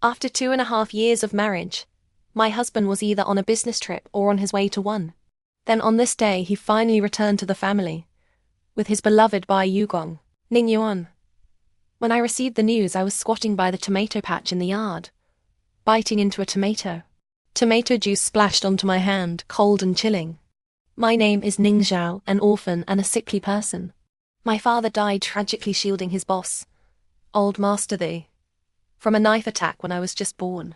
After 2.5 years of marriage, my husband was either on a business trip or on his way to one. Then on this day he finally returned to the family, with his beloved Bai Yugong, Ning Yuan. When I received the news, I was squatting by the tomato patch in the yard, biting into a tomato. Tomato juice splashed onto my hand, cold and chilling. My name is Ning Xiao, an orphan and a sickly person. My father died tragically shielding his boss, Old Master Ye, from a knife attack when I was just born.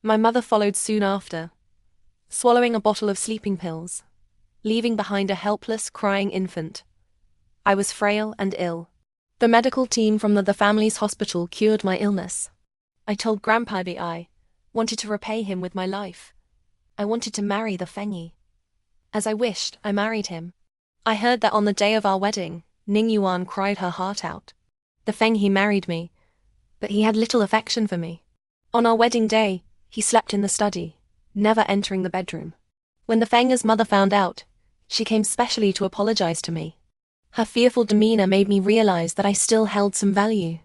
My mother followed soon after, swallowing a bottle of sleeping pills, leaving behind a helpless, crying infant. I was frail and ill. The medical team from the family's hospital cured my illness. I told Grandpa that I wanted to repay him with my life. I wanted to marry the Fenghe. As I wished, I married him. I heard that on the day of our wedding, Ning Yuan cried her heart out. The Fenghe married me, but he had little affection for me. On our wedding day, he slept in the study, never entering the bedroom. When the Fenghe's mother found out, she came specially to apologize to me. Her fearful demeanor made me realize that I still held some value.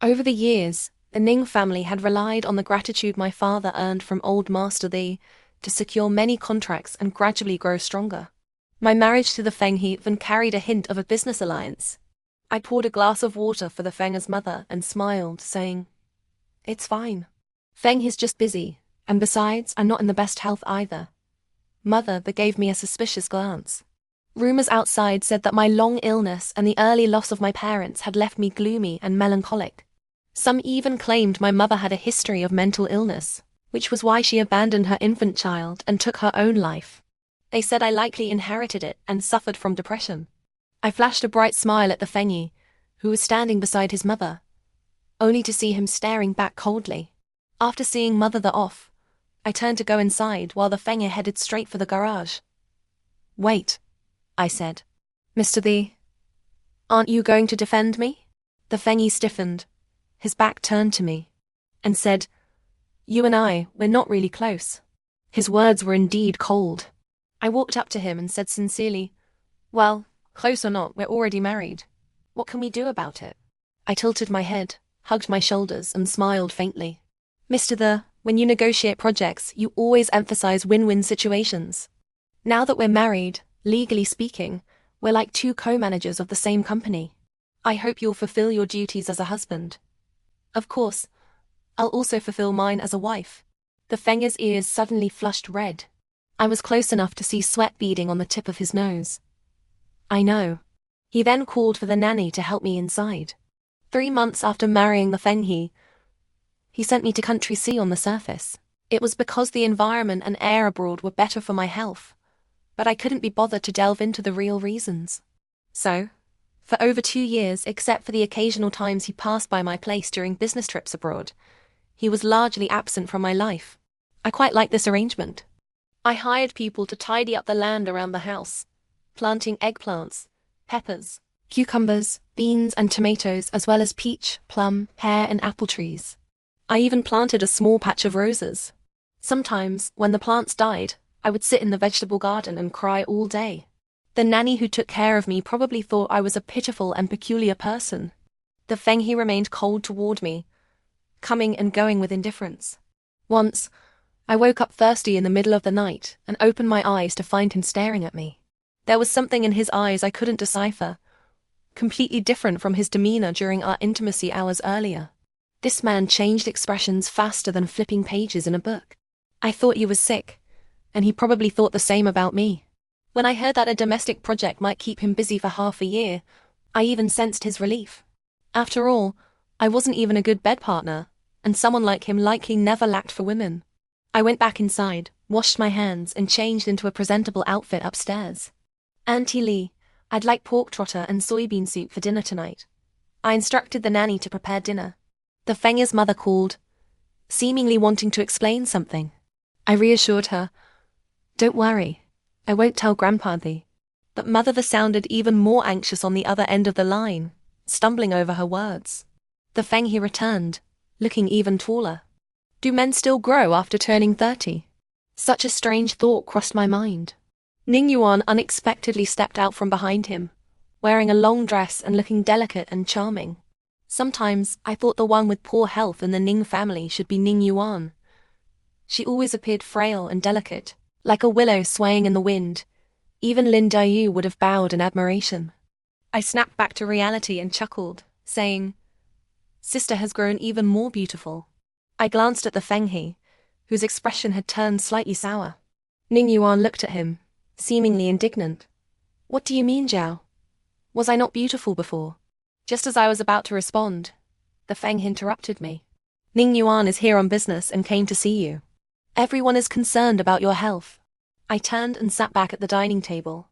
Over the years, the Ning family had relied on the gratitude my father earned from Old Master Ye to secure many contracts and gradually grow stronger. My marriage to the Fenghe even carried a hint of a business alliance. I poured a glass of water for the Fenghe's mother and smiled, saying, "It's fine. Fenghe's just busy, and besides, I'm not in the best health either." Mother gave me a suspicious glance. Rumors outside said that my long illness and the early loss of my parents had left me gloomy and melancholic. Some even claimed my mother had a history of mental illness, which was why she abandoned her infant child and took her own life. They said I likely inherited it and suffered from depression. I flashed a bright smile at the Fenghe, who was standing beside his mother, only to see him staring back coldly. After seeing Mother off, I turned to go inside while the Fenghe headed straight for the garage. "Wait," I said. "Mr. Ye, aren't you going to defend me?" The Fenghe stiffened, his back turned to me, and said, "You and we're not really close." His words were indeed cold. I walked up to him and said sincerely, "Well, close or not, we're already married. What can we do about it?" I tilted my head, hugged my shoulders, and smiled faintly. "Mr. When you negotiate projects, you always emphasize win-win situations. Now that we're married, legally speaking, we're like two co-managers of the same company. I hope you'll fulfill your duties as a husband. Of course, I'll also fulfill mine as a wife." The Fenghe's ears suddenly flushed red. I was close enough to see sweat beading on the tip of his nose. "I know." He then called for the nanny to help me inside. 3 months after marrying the Fenghe, he sent me to country C on the surface. It was because the environment and air abroad were better for my health, but I couldn't be bothered to delve into the real reasons. So, for over 2 years, except for the occasional times he passed by my place during business trips abroad, he was largely absent from my life. I quite liked this arrangement. I hired people to tidy up the land around the house, planting eggplants, peppers, cucumbers, beans and tomatoes, as well as peach, plum, pear and apple trees. I even planted a small patch of roses. Sometimes, when the plants died, I would sit in the vegetable garden and cry all day. The nanny who took care of me probably thought I was a pitiful and peculiar person. The Fenghe remained cold toward me, coming and going with indifference. Once, I woke up thirsty in the middle of the night and opened my eyes to find him staring at me. There was something in his eyes I couldn't decipher, completely different from his demeanor during our intimacy hours earlier. This man changed expressions faster than flipping pages in a book. I thought he was sick, and he probably thought the same about me. When I heard that a domestic project might keep him busy for half a year, I even sensed his relief. After all, I wasn't even a good bed partner, and someone like him likely never lacked for women. I went back inside, washed my hands, and changed into a presentable outfit upstairs. "Auntie Lee, I'd like pork trotter and soybean soup for dinner tonight." I instructed the nanny to prepare dinner. The Fenghe's mother called, seemingly wanting to explain something. I reassured her, "Don't worry, I won't tell Grandpa Ye." But Mother sounded even more anxious on the other end of the line, stumbling over her words. The Fenghe returned, looking even taller. Do men still grow after turning 30? Such a strange thought crossed my mind. Ning Yuan unexpectedly stepped out from behind him, wearing a long dress and looking delicate and charming. Sometimes I thought the one with poor health in the Ning family should be Ning Yuan. She always appeared frail and delicate, like a willow swaying in the wind. Even Lin Dayu would have bowed in admiration. I snapped back to reality and chuckled, saying, "Sister has grown even more beautiful." I glanced at the Fenghe, whose expression had turned slightly sour. Ning Yuan looked at him, seemingly indignant. "What do you mean, Zhao? Was I not beautiful before?" Just as I was about to respond, the Fenghe interrupted me. "Ning Yuan is here on business and came to see you. Everyone is concerned about your health." I turned and sat back at the dining table,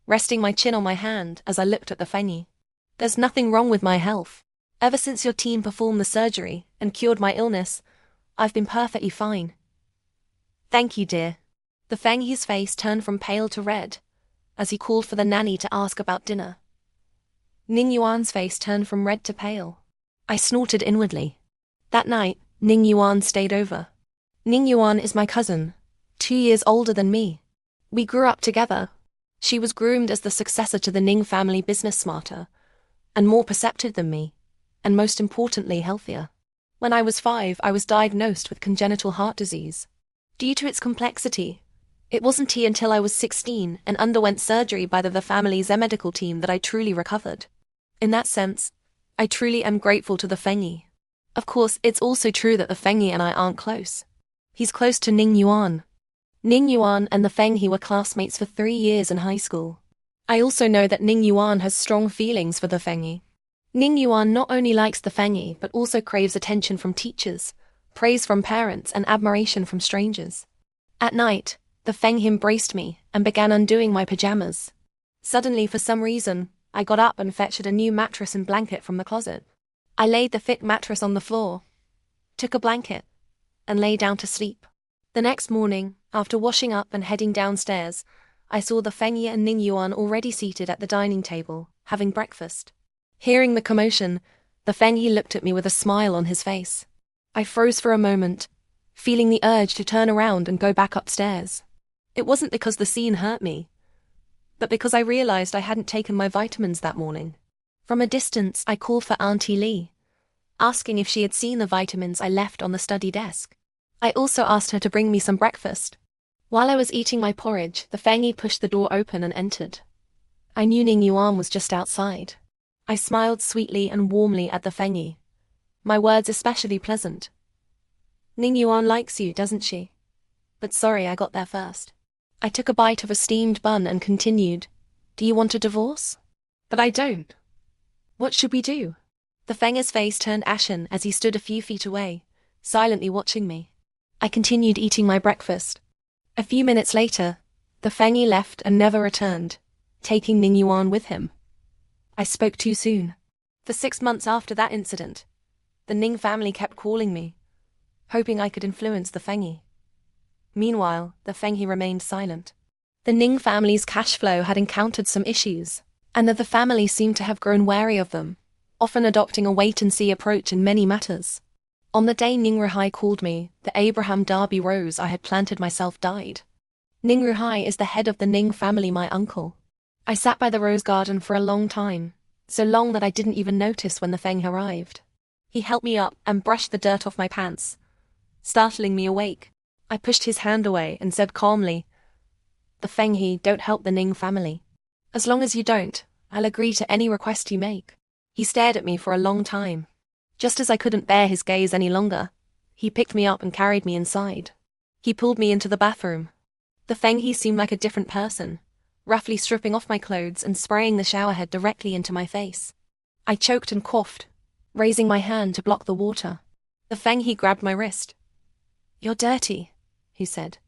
resting my chin on my hand as I looked at the Fenghe. "There's nothing wrong with my health. Ever since your team performed the surgery and cured my illness, I've been perfectly fine." "Thank you, dear." The Fenghe's face turned from pale to red as he called for the nanny to ask about dinner. Ning Yuan's face turned from red to pale. I snorted inwardly. That night, Ning Yuan stayed over. Ning Yuan is my cousin, 2 years older than me. We grew up together. She was groomed as the successor to the Ning family, business smarter and more perceptive than me, and most importantly, healthier. When I was 5, I was diagnosed with congenital heart disease. Due to its complexity, it wasn't until I was 16 and underwent surgery by the family's medical team that I truly recovered. In that sense, I truly am grateful to the Fenghe. Of course, it's also true that the Fenghe and I aren't close. He's close to Ning Yuan. Ning Yuan and the Fenghe were classmates for 3 years in high school. I also know that Ning Yuan has strong feelings for the Fenghe. Ning Yuan not only likes the Fenghe but also craves attention from teachers, praise from parents, and admiration from strangers. At night, the Fenghe embraced me and began undoing my pajamas. Suddenly, for some reason, I got up and fetched a new mattress and blanket from the closet. I laid the thick mattress on the floor, took a blanket, and lay down to sleep. The next morning, after washing up and heading downstairs, I saw the Fenghe and Ning Yuan already seated at the dining table, having breakfast. Hearing the commotion, the Fenghe looked at me with a smile on his face. I froze for a moment, feeling the urge to turn around and go back upstairs. It wasn't because the scene hurt me, but because I realized I hadn't taken my vitamins that morning. From a distance, I called for Auntie Li, asking if she had seen the vitamins I left on the study desk. I also asked her to bring me some breakfast. While I was eating my porridge, the Fenghe pushed the door open and entered. I knew Ning Yuan was just outside. I smiled sweetly and warmly at the Fenghe, my words especially pleasant. "Ning Yuan likes you, doesn't she? But sorry I got there first." I took a bite of a steamed bun and continued, "Do you want a divorce?" "But I don't." "What should we do?" The Fenghe's face turned ashen as he stood a few feet away, silently watching me. I continued eating my breakfast. A few minutes later, the Fenghe left and never returned, taking Ning Yuan with him. I spoke too soon. For 6 months after that incident, the Ning family kept calling me, hoping I could influence the Fenghe. Meanwhile, the Fenghe remained silent. The Ning family's cash flow had encountered some issues, and the family seemed to have grown wary of them, often adopting a wait-and-see approach in many matters. On the day Ning Ruhai called me, the Abraham Darby rose I had planted myself died. Ning Ruhai is the head of the Ning family, my uncle. I sat by the rose garden for a long time, so long that I didn't even notice when the Fenghe arrived. He helped me up and brushed the dirt off my pants, startling me awake. I pushed his hand away and said calmly, "The Fenghe don't help the Ning family. As long as you don't, I'll agree to any request you make." He stared at me for a long time. Just as I couldn't bear his gaze any longer, he picked me up and carried me inside. He pulled me into the bathroom. The Fenghe seemed like a different person, roughly stripping off my clothes and spraying the showerhead directly into my face. I choked and coughed, raising my hand to block the water. The Fenghe grabbed my wrist. "You're dirty," he said.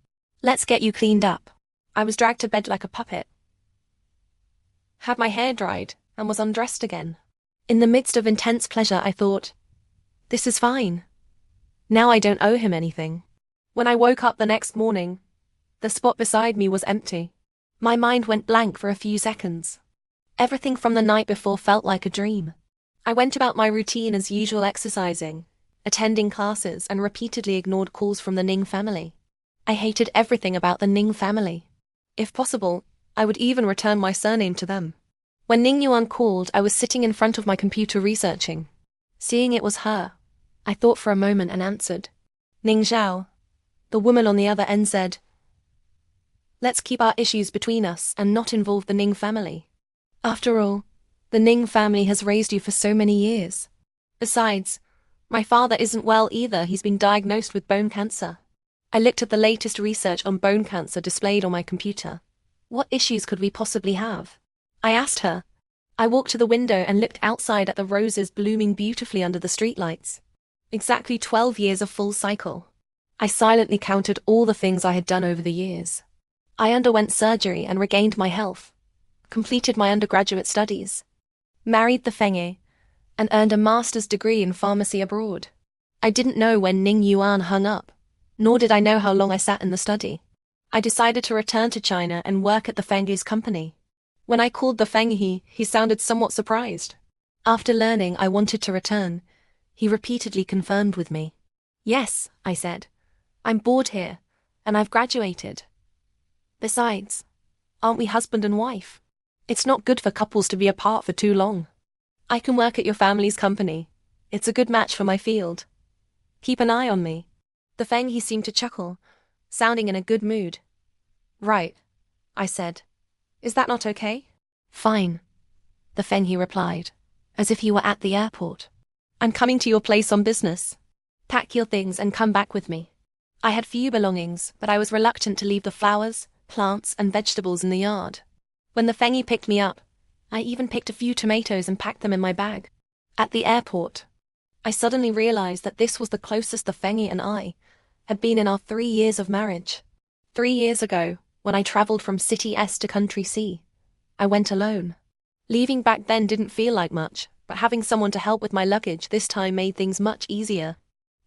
"Let's get you cleaned up." I was dragged to bed like a puppet, had my hair dried, and was undressed again. In the midst of intense pleasure, I thought, this is fine. Now I don't owe him anything. When I woke up the next morning, the spot beside me was empty. My mind went blank for a few seconds. Everything from the night before felt like a dream. I went about my routine as usual, exercising, attending classes, and repeatedly ignored calls from the Ning family. I hated everything about the Ning family. If possible, I would even return my surname to them. When Ning Yuan called, I was sitting in front of my computer researching. Seeing it was her, I thought for a moment and answered. Ning Xiao. The woman on the other end said, let's keep our issues between us and not involve the Ning family. After all, the Ning family has raised you for so many years. Besides, my father isn't well either. He's been diagnosed with bone cancer. I looked at the latest research on bone cancer displayed on my computer. What issues could we possibly have? I asked her. I walked to the window and looked outside at the roses blooming beautifully under the streetlights. Exactly 12 years of full cycle. I silently counted all the things I had done over the years. I underwent surgery and regained my health, completed my undergraduate studies, married the Fenghe, and earned a master's degree in pharmacy abroad. I didn't know when Ning Yuan hung up, nor did I know how long I sat in the study. I decided to return to China and work at the Fenghe's company. When I called the Fenghe, he sounded somewhat surprised. After learning I wanted to return, he repeatedly confirmed with me. Yes, I said. I'm bored here, and I've graduated. Besides, aren't we husband and wife? It's not good for couples to be apart for too long. I can work at your family's company. It's a good match for my field. Keep an eye on me. The Fenghe seemed to chuckle, sounding in a good mood. Right, I said. Is that not okay? Fine, the Fenghe replied, as if he were at the airport. I'm coming to your place on business. Pack your things and come back with me. I had few belongings, but I was reluctant to leave the flowers, plants, and vegetables in the yard. When the Fenghe picked me up, I even picked a few tomatoes and packed them in my bag. At the airport, I suddenly realized that this was the closest the Fenghe and I had been in our 3 years of marriage. 3 years ago, when I traveled from City S to Country C, I went alone. Leaving back then didn't feel like much, but having someone to help with my luggage this time made things much easier.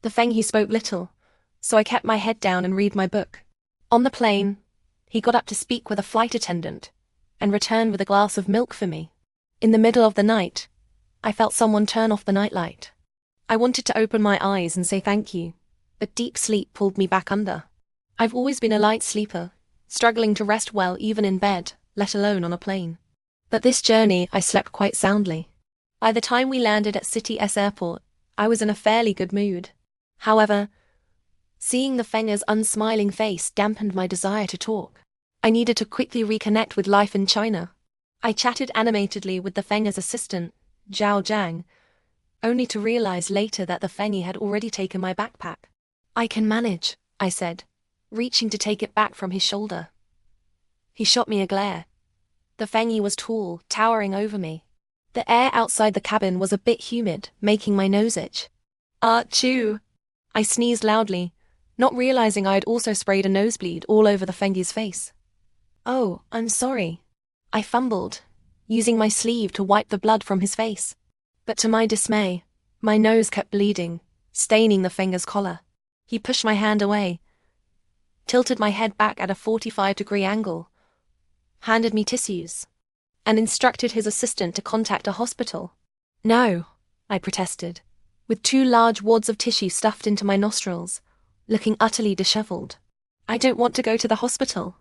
The Fenghe spoke little, so I kept my head down and read my book. On the plane, he got up to speak with a flight attendant and returned with a glass of milk for me. In the middle of the night, I felt someone turn off the nightlight. I wanted to open my eyes and say thank you, but deep sleep pulled me back under. I've always been a light sleeper, struggling to rest well even in bed, let alone on a plane. But this journey I slept quite soundly. By the time we landed at City S Airport, I was in a fairly good mood. However, seeing the Fenghe's unsmiling face dampened my desire to talk. I needed to quickly reconnect with life in China. I chatted animatedly with the Fenghe's assistant, Zhao Jiang, only to realize later that the Fenghe had already taken my backpack. I can manage, I said, reaching to take it back from his shoulder. He shot me a glare. The Fenghe was tall, towering over me. The air outside the cabin was a bit humid, making my nose itch. Achoo! I sneezed loudly, not realizing I had also sprayed a nosebleed all over the Fenghe's face. Oh, I'm sorry. I fumbled, using my sleeve to wipe the blood from his face. But to my dismay, my nose kept bleeding, staining the Fenghe's collar. He pushed my hand away, tilted my head back at a 45-degree angle, handed me tissues, and instructed his assistant to contact a hospital. No, I protested, with 2 large wads of tissue stuffed into my nostrils, looking utterly disheveled. I don't want to go to the hospital.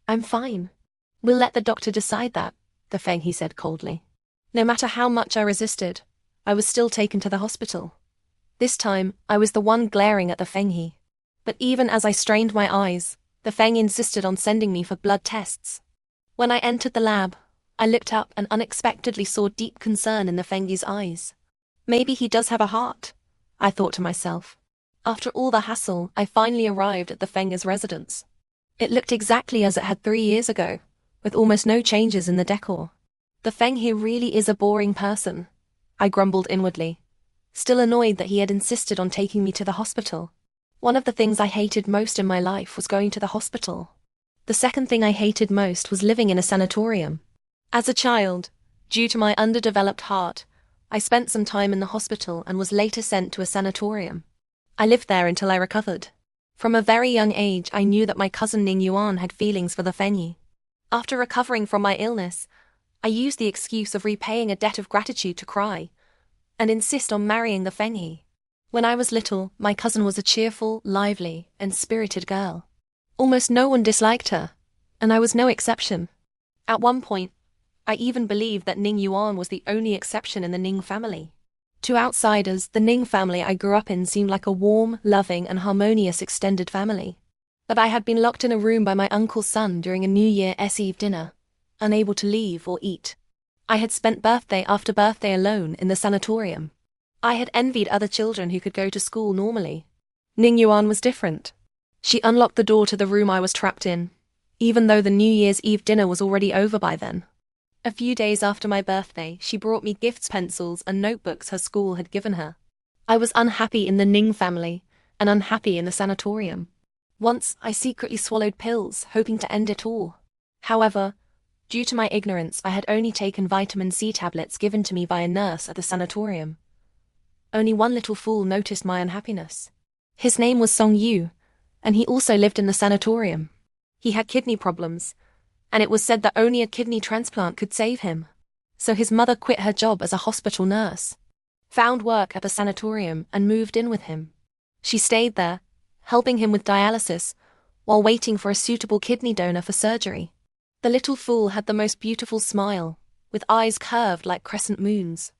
I'm fine. We'll let the doctor decide that, the Fenghe said coldly. No matter how much I resisted, I was still taken to the hospital. This time, I was the one glaring at the Fenghe. But even as I strained my eyes, the Fenghe insisted on sending me for blood tests. When I entered the lab, I looked up and unexpectedly saw deep concern in the Fenghe's eyes. Maybe he does have a heart, I thought to myself. After all the hassle, I finally arrived at the Fenghe's residence. It looked exactly as it had 3 years ago, with almost no changes in the decor. The Fenghe really is a boring person, I grumbled inwardly, still annoyed that he had insisted on taking me to the hospital. One of the things I hated most in my life was going to the hospital. The second thing I hated most was living in a sanatorium. As a child, due to my underdeveloped heart, I spent some time in the hospital and was later sent to a sanatorium. I lived there until I recovered. From a very young age, I knew that my cousin Ning Yuan had feelings for the Fenghe. After recovering from my illness, I used the excuse of repaying a debt of gratitude to cry and insist on marrying the Fenghe. When I was little, my cousin was a cheerful, lively, and spirited girl. Almost no one disliked her, and I was no exception. At one point, I even believed that Ning Yuan was the only exception in the Ning family. To outsiders, the Ning family I grew up in seemed like a warm, loving, and harmonious extended family. But I had been locked in a room by my uncle's son during a New Year's Eve dinner, unable to leave or eat. I had spent birthday after birthday alone in the sanatorium. I had envied other children who could go to school normally. Ning Yuan was different. She unlocked the door to the room I was trapped in, even though the New Year's Eve dinner was already over by then. A few days after my birthday, she brought me gifts, pencils, and notebooks her school had given her. I was unhappy in the Ning family, and unhappy in the sanatorium. Once, I secretly swallowed pills, hoping to end it all. However, due to my ignorance, I had only taken vitamin C tablets given to me by a nurse at the sanatorium. Only one little fool noticed my unhappiness. His name was Song Yu, and he also lived in the sanatorium. He had kidney problems, and it was said that only a kidney transplant could save him. So his mother quit her job as a hospital nurse, found work at the sanatorium, and moved in with him. She stayed there, helping him with dialysis, while waiting for a suitable kidney donor for surgery. The little fool had the most beautiful smile, with eyes curved like crescent moons.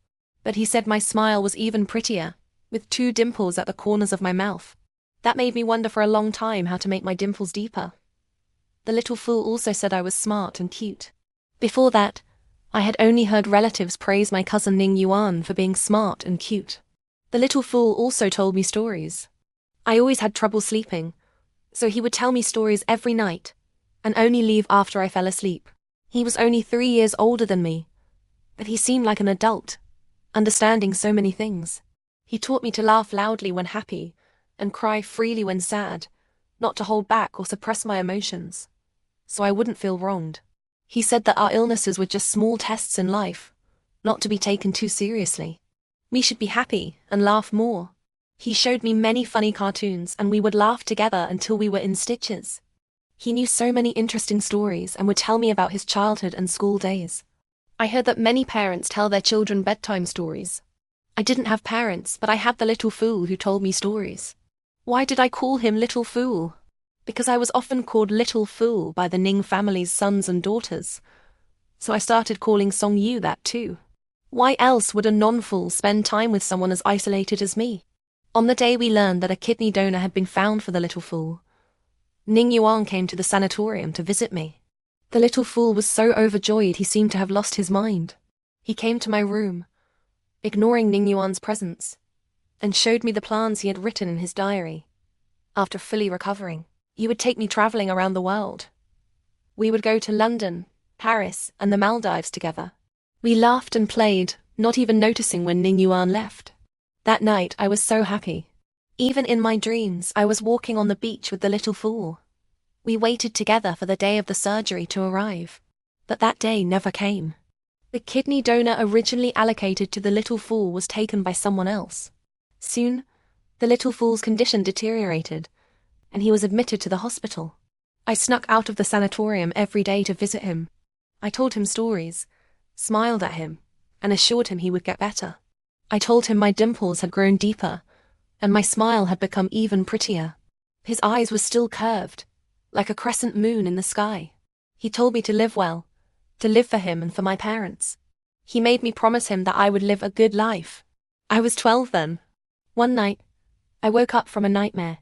But he said my smile was even prettier, with 2 dimples at the corners of my mouth. That made me wonder for a long time how to make my dimples deeper. The little fool also said I was smart and cute. Before that, I had only heard relatives praise my cousin Ning Yuan for being smart and cute. The little fool also told me stories. I always had trouble sleeping, so he would tell me stories every night, and only leave after I fell asleep. He was only 3 years older than me, but he seemed like an adult, understanding so many things. He taught me to laugh loudly when happy, and cry freely when sad, not to hold back or suppress my emotions, so I wouldn't feel wronged. He said that our illnesses were just small tests in life, not to be taken too seriously. We should be happy and laugh more. He showed me many funny cartoons, and we would laugh together until we were in stitches. He knew so many interesting stories and would tell me about his childhood and school days. I heard that many parents tell their children bedtime stories. I didn't have parents, but I had the little fool who told me stories. Why did I call him Little Fool? Because I was often called Little Fool by the Ning family's sons and daughters. So I started calling Song Yu that too. Why else would a non-fool spend time with someone as isolated as me? On the day we learned that a kidney donor had been found for the little fool, Ning Yuan came to the sanatorium to visit me. The little fool was so overjoyed he seemed to have lost his mind. He came to my room, ignoring Ning Yuan's presence, and showed me the plans he had written in his diary. After fully recovering, he would take me traveling around the world. We would go to London, Paris, and the Maldives together. We laughed and played, not even noticing when Ning Yuan left. That night I was so happy. Even in my dreams, I was walking on the beach with the little fool. We waited together for the day of the surgery to arrive, but that day never came. The kidney donor originally allocated to the little fool was taken by someone else. Soon, the little fool's condition deteriorated, and he was admitted to the hospital. I snuck out of the sanatorium every day to visit him. I told him stories, smiled at him, and assured him he would get better. I told him my dimples had grown deeper, and my smile had become even prettier. His eyes were still curved, like a crescent moon in the sky. He told me to live well, to live for him and for my parents. He made me promise him that I would live a good life. I was 12 then. One night, I woke up from a nightmare,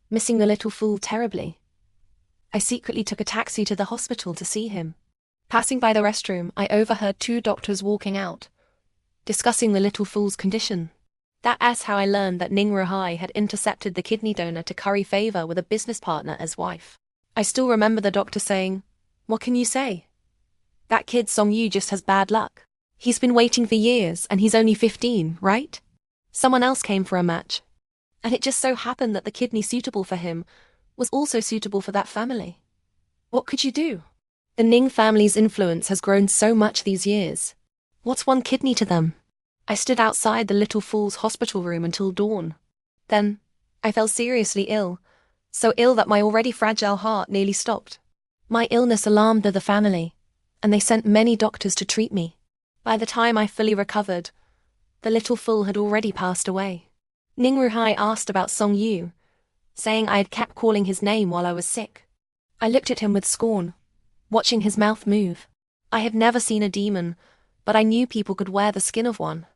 missing the little fool terribly. I secretly took a taxi to the hospital to see him. Passing by the restroom, I overheard 2 doctors walking out, discussing the little fool's condition. That's how I learned that Ning Ruhai had intercepted the kidney donor to curry favor with a business partner as wife. I still remember the doctor saying, "What can you say? That kid Song Yu just has bad luck. He's been waiting for years and he's only 15, right? Someone else came for a match, and it just so happened that the kidney suitable for him was also suitable for that family. What could you do? The Ning family's influence has grown so much these years. What's one kidney to them?" I stood outside the little fool's hospital room until dawn. Then, I fell seriously ill, so ill that my already fragile heart nearly stopped. My illness alarmed the family, and they sent many doctors to treat me. By the time I fully recovered, the little fool had already passed away. Ning Ruhai asked about Song Yu, saying I had kept calling his name while I was sick. I looked at him with scorn, watching his mouth move. I had never seen a demon, but I knew people could wear the skin of one.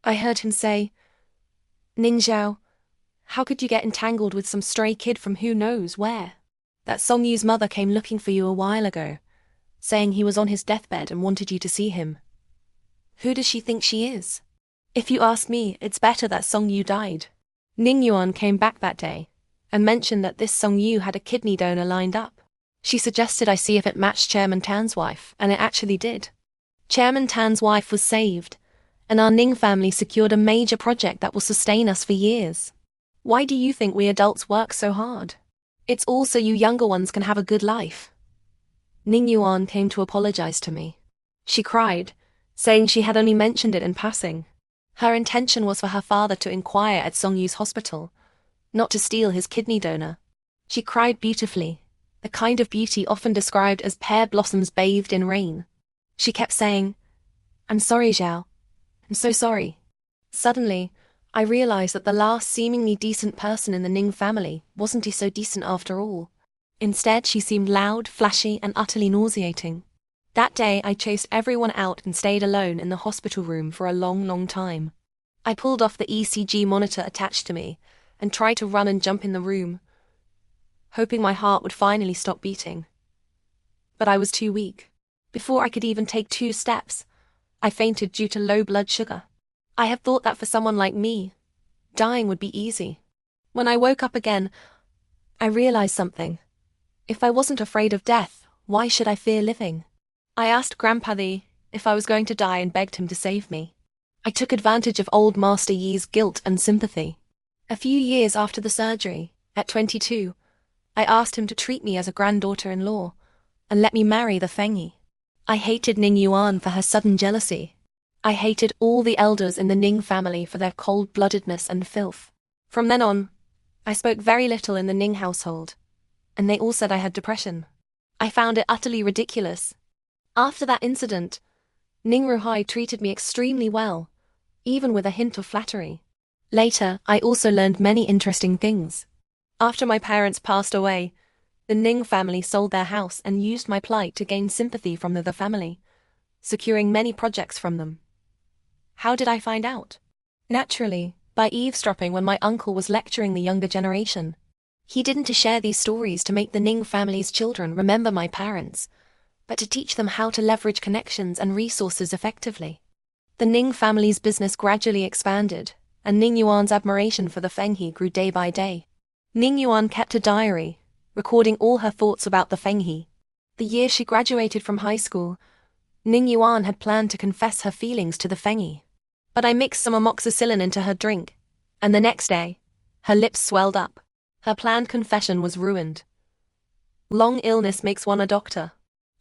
I heard him say, "Ning Xiao, how could you get entangled with some stray kid from who knows where? That Song Yu's mother came looking for you a while ago, saying he was on his deathbed and wanted you to see him. Who does she think she is? If you ask me, it's better that Song Yu died." Ning Yuan came back that day and mentioned that this Song Yu had a kidney donor lined up. She suggested I see if it matched Chairman Tan's wife, and it actually did. Chairman Tan's wife was saved, and our Ning family secured a major project that will sustain us for years. Why do you think we adults work so hard? It's all so you younger ones can have a good life. Ning Yuan came to apologize to me. She cried, saying she had only mentioned it in passing. Her intention was for her father to inquire at Song Yu's hospital, not to steal his kidney donor. She cried beautifully, the kind of beauty often described as pear blossoms bathed in rain. She kept saying, "I'm sorry, Xiao. I'm so sorry." Suddenly, I realized that the last seemingly decent person in the Ning family wasn't he so decent after all. Instead, she seemed loud, flashy, and utterly nauseating. That day, I chased everyone out and stayed alone in the hospital room for a long, long time. I pulled off the ECG monitor attached to me and tried to run and jump in the room, hoping my heart would finally stop beating. But I was too weak. Before I could even take 2 steps, I fainted due to low blood sugar. I had thought that for someone like me, dying would be easy. When I woke up again, I realized something. If I wasn't afraid of death, why should I fear living? I asked Grandpa if I was going to die and begged him to save me. I took advantage of old Master Yi's guilt and sympathy. A few years after the surgery, at 22, I asked him to treat me as a granddaughter-in-law and let me marry the Fenghe. I hated Ning Yuan for her sudden jealousy. I hated all the elders in the Ning family for their cold-bloodedness and filth. From then on, I spoke very little in the Ning household, and they all said I had depression. I found it utterly ridiculous. After that incident, Ning Ruhai treated me extremely well, even with a hint of flattery. Later, I also learned many interesting things. After my parents passed away, the Ning family sold their house and used my plight to gain sympathy from the family, securing many projects from them. How did I find out? Naturally, by eavesdropping when my uncle was lecturing the younger generation. He didn't to share these stories to make the Ning family's children remember my parents, but to teach them how to leverage connections and resources effectively. The Ning family's business gradually expanded, and Ning Yuan's admiration for the Fenghe grew day by day. Ning Yuan kept a diary, recording all her thoughts about the Fenghe. The year she graduated from high school, Ning Yuan had planned to confess her feelings to the Fenghe. But I mixed some amoxicillin into her drink, and the next day, her lips swelled up. Her planned confession was ruined. Long illness makes one a doctor.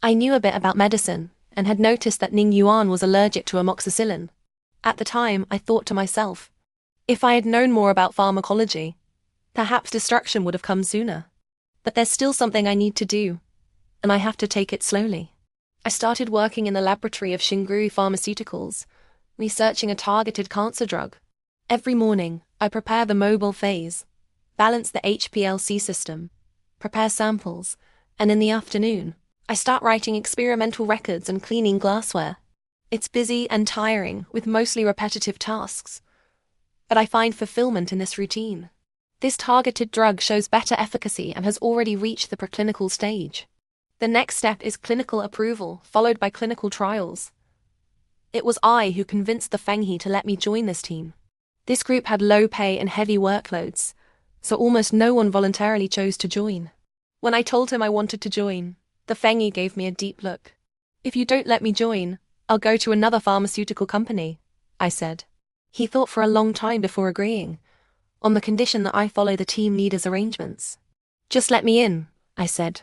I knew a bit about medicine, and had noticed that Ning Yuan was allergic to amoxicillin. At the time, I thought to myself, if I had known more about pharmacology, perhaps destruction would have come sooner. But there's still something I need to do, and I have to take it slowly. I started working in the laboratory of Xingru Pharmaceuticals, researching a targeted cancer drug. Every morning, I prepare the mobile phase, balance the HPLC system, prepare samples, and in the afternoon, I start writing experimental records and cleaning glassware. It's busy and tiring, with mostly repetitive tasks. But I find fulfillment in this routine. This targeted drug shows better efficacy and has already reached the preclinical stage. The next step is clinical approval, followed by clinical trials. It was I who convinced the Fenghe to let me join this team. This group had low pay and heavy workloads, so almost no one voluntarily chose to join. When I told him I wanted to join, the Fenghe gave me a deep look. "If you don't let me join, I'll go to another pharmaceutical company," I said. He thought for a long time before agreeing, on the condition that I follow the team leader's arrangements. "Just let me in," I said.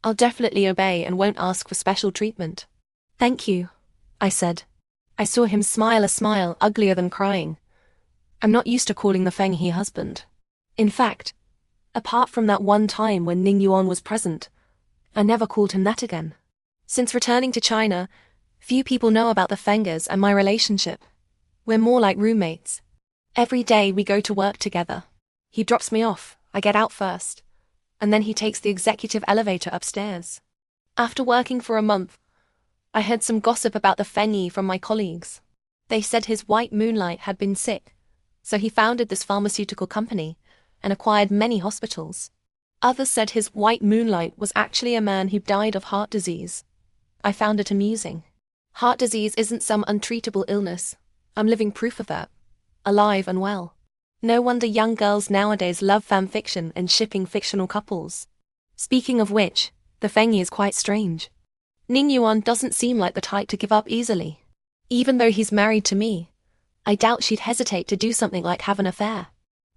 "I'll definitely obey and won't ask for special treatment." "Thank you," I said. I saw him smile a smile uglier than crying. I'm not used to calling the Fenghe husband. In fact, apart from that one time when Ning Yuan was present, I never called him that again. Since returning to China, few people know about the Fenghes and my relationship. We're more like roommates. Every day we go to work together. He drops me off, I get out first, and then he takes the executive elevator upstairs. After working for a month, I heard some gossip about the Fenghe from my colleagues. They said his white moonlight had been sick, so he founded this pharmaceutical company and acquired many hospitals. Others said his white moonlight was actually a man who died of heart disease. I found it amusing. Heart disease isn't some untreatable illness. I'm living proof of that. Alive and well. No wonder young girls nowadays love fanfiction and shipping fictional couples. Speaking of which, the Fenghe is quite strange. Ning Yuan doesn't seem like the type to give up easily. Even though he's married to me, I doubt she'd hesitate to do something like have an affair.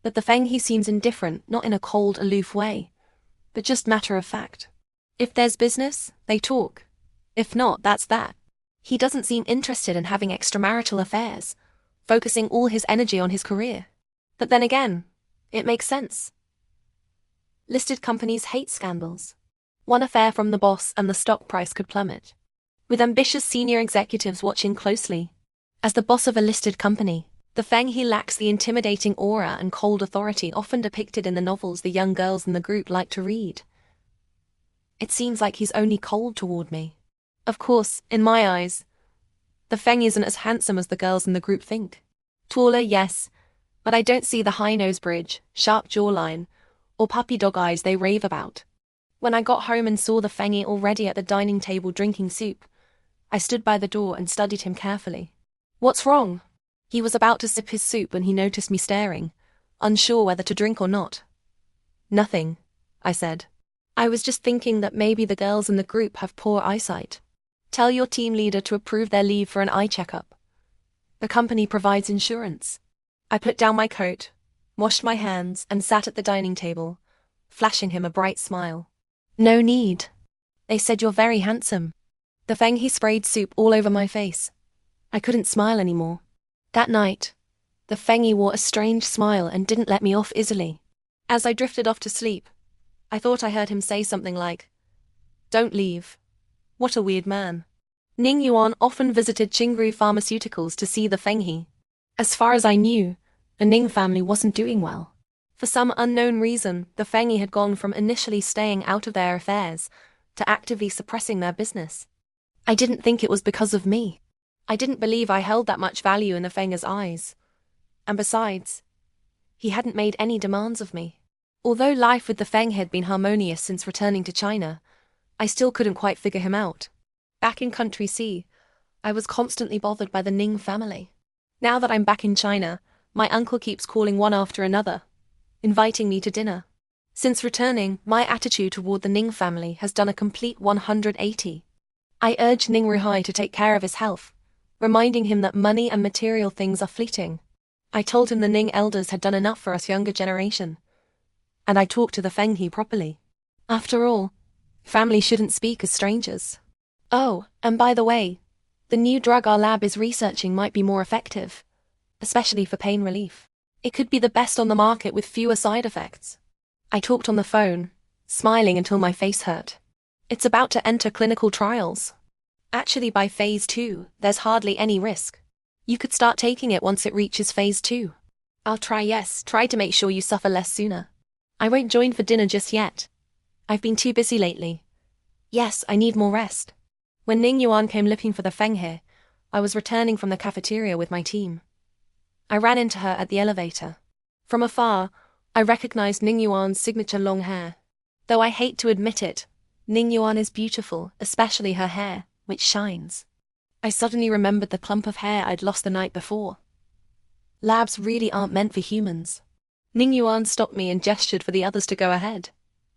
But the Fenghe seems indifferent, not in a cold, aloof way, but just matter of fact. If there's business, they talk. If not, that's that. He doesn't seem interested in having extramarital affairs, focusing all his energy on his career. But then again, it makes sense. Listed companies hate scandals. One affair from the boss and the stock price could plummet. With ambitious senior executives watching closely. As the boss of a listed company, the Fenghe lacks the intimidating aura and cold authority often depicted in the novels the young girls in the group like to read. It seems like he's only cold toward me. Of course, in my eyes, the Fenghe isn't as handsome as the girls in the group think. Taller, yes, but I don't see the high nose bridge, sharp jawline, or puppy dog eyes they rave about. When I got home and saw the Fenghe already at the dining table drinking soup, I stood by the door and studied him carefully. What's wrong? He was about to sip his soup when he noticed me staring, unsure whether to drink or not. Nothing, I said. I was just thinking that maybe the girls in the group have poor eyesight. Tell your team leader to approve their leave for an eye checkup. The company provides insurance. I put down my coat, washed my hands, and sat at the dining table, flashing him a bright smile. No need. They said you're very handsome. The Fenghe sprayed soup all over my face. I couldn't smile anymore. That night, the Fenghe wore a strange smile and didn't let me off easily. As I drifted off to sleep, I thought I heard him say something like, "Don't leave." What a weird man. Ning Yuan often visited Qingru Pharmaceuticals to see the Fenghe. As far as I knew, the Ning family wasn't doing well. For some unknown reason, the Fenghe had gone from initially staying out of their affairs to actively suppressing their business. I didn't think it was because of me. I didn't believe I held that much value in the Fenghe's eyes. And besides, he hadn't made any demands of me. Although life with the Fenghe had been harmonious since returning to China, I still couldn't quite figure him out. Back in Country C, I was constantly bothered by the Ning family. Now that I'm back in China, my uncle keeps calling one after another, inviting me to dinner. Since returning, my attitude toward the Ning family has done a complete 180. I urged Ning Ruhai to take care of his health, reminding him that money and material things are fleeting. I told him the Ning elders had done enough for us younger generation. And I talked to the Fenghe properly. After all, family shouldn't speak as strangers. Oh, and by the way, the new drug our lab is researching might be more effective, especially for pain relief. It could be the best on the market with fewer side effects. I talked on the phone, smiling until my face hurt. It's about to enter clinical trials. Actually, by phase 2, there's hardly any risk. You could start taking it once it reaches phase 2. I'll try to make sure you suffer less sooner. I won't join for dinner just yet. I've been too busy lately. Yes, I need more rest. When Ning Yuan came looking for the Fenghe, I was returning from the cafeteria with my team. I ran into her at the elevator. From afar, I recognized Ning Yuan's signature long hair. Though I hate to admit it, Ning Yuan is beautiful, especially her hair, which shines. I suddenly remembered the clump of hair I'd lost the night before. Labs really aren't meant for humans. Ning Yuan stopped me and gestured for the others to go ahead.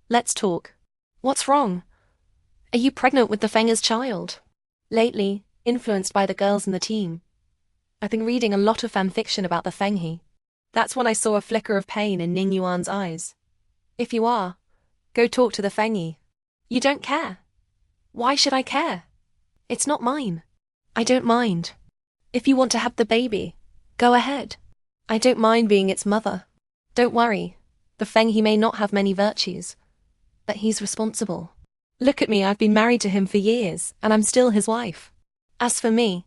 Let's talk. What's wrong? Are you pregnant with the Fenghe's child? Lately, influenced by the girls in the team, I've been reading a lot of fanfiction about the Fenghe. That's when I saw a flicker of pain in Ning Yuan's eyes. If you are, go talk to the Fenghe. You don't care. Why should I care? It's not mine. I don't mind. If you want to have the baby, go ahead. I don't mind being its mother. Don't worry, the Fenghe may not have many virtues, but he's responsible. Look at me, I've been married to him for years, and I'm still his wife. As for me,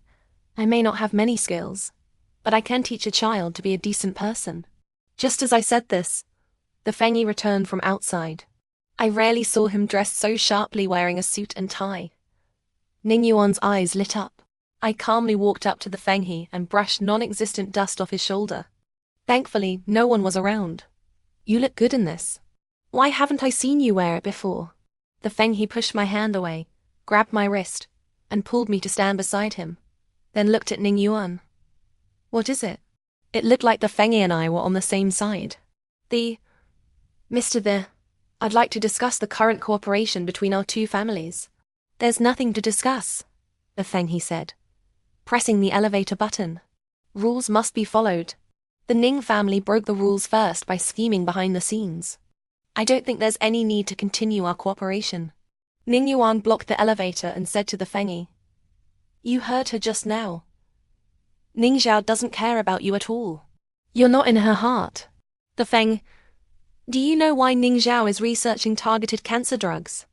I may not have many skills, but I can teach a child to be a decent person. Just as I said this, the Fenghe returned from outside. I rarely saw him dressed so sharply wearing a suit and tie. Ning Yuan's eyes lit up. I calmly walked up to the Fenghe and brushed non-existent dust off his shoulder. Thankfully, no one was around. You look good in this. Why haven't I seen you wear it before? The Fenghe pushed my hand away, grabbed my wrist, and pulled me to stand beside him, then looked at Ning Yuan. What is it? It looked like the Fenghe and I were on the same side. Mr. The, I'd like to discuss the current cooperation between our two families. There's nothing to discuss, the Fenghe said, pressing the elevator button. Rules must be followed. The Ning family broke the rules first by scheming behind the scenes. I don't think there's any need to continue our cooperation. Ning Yuan blocked the elevator and said to the Fenghe, You heard her just now. Ning Xiao doesn't care about you at all. You're not in her heart. The Feng, do you know why Ning Xiao is researching targeted cancer drugs?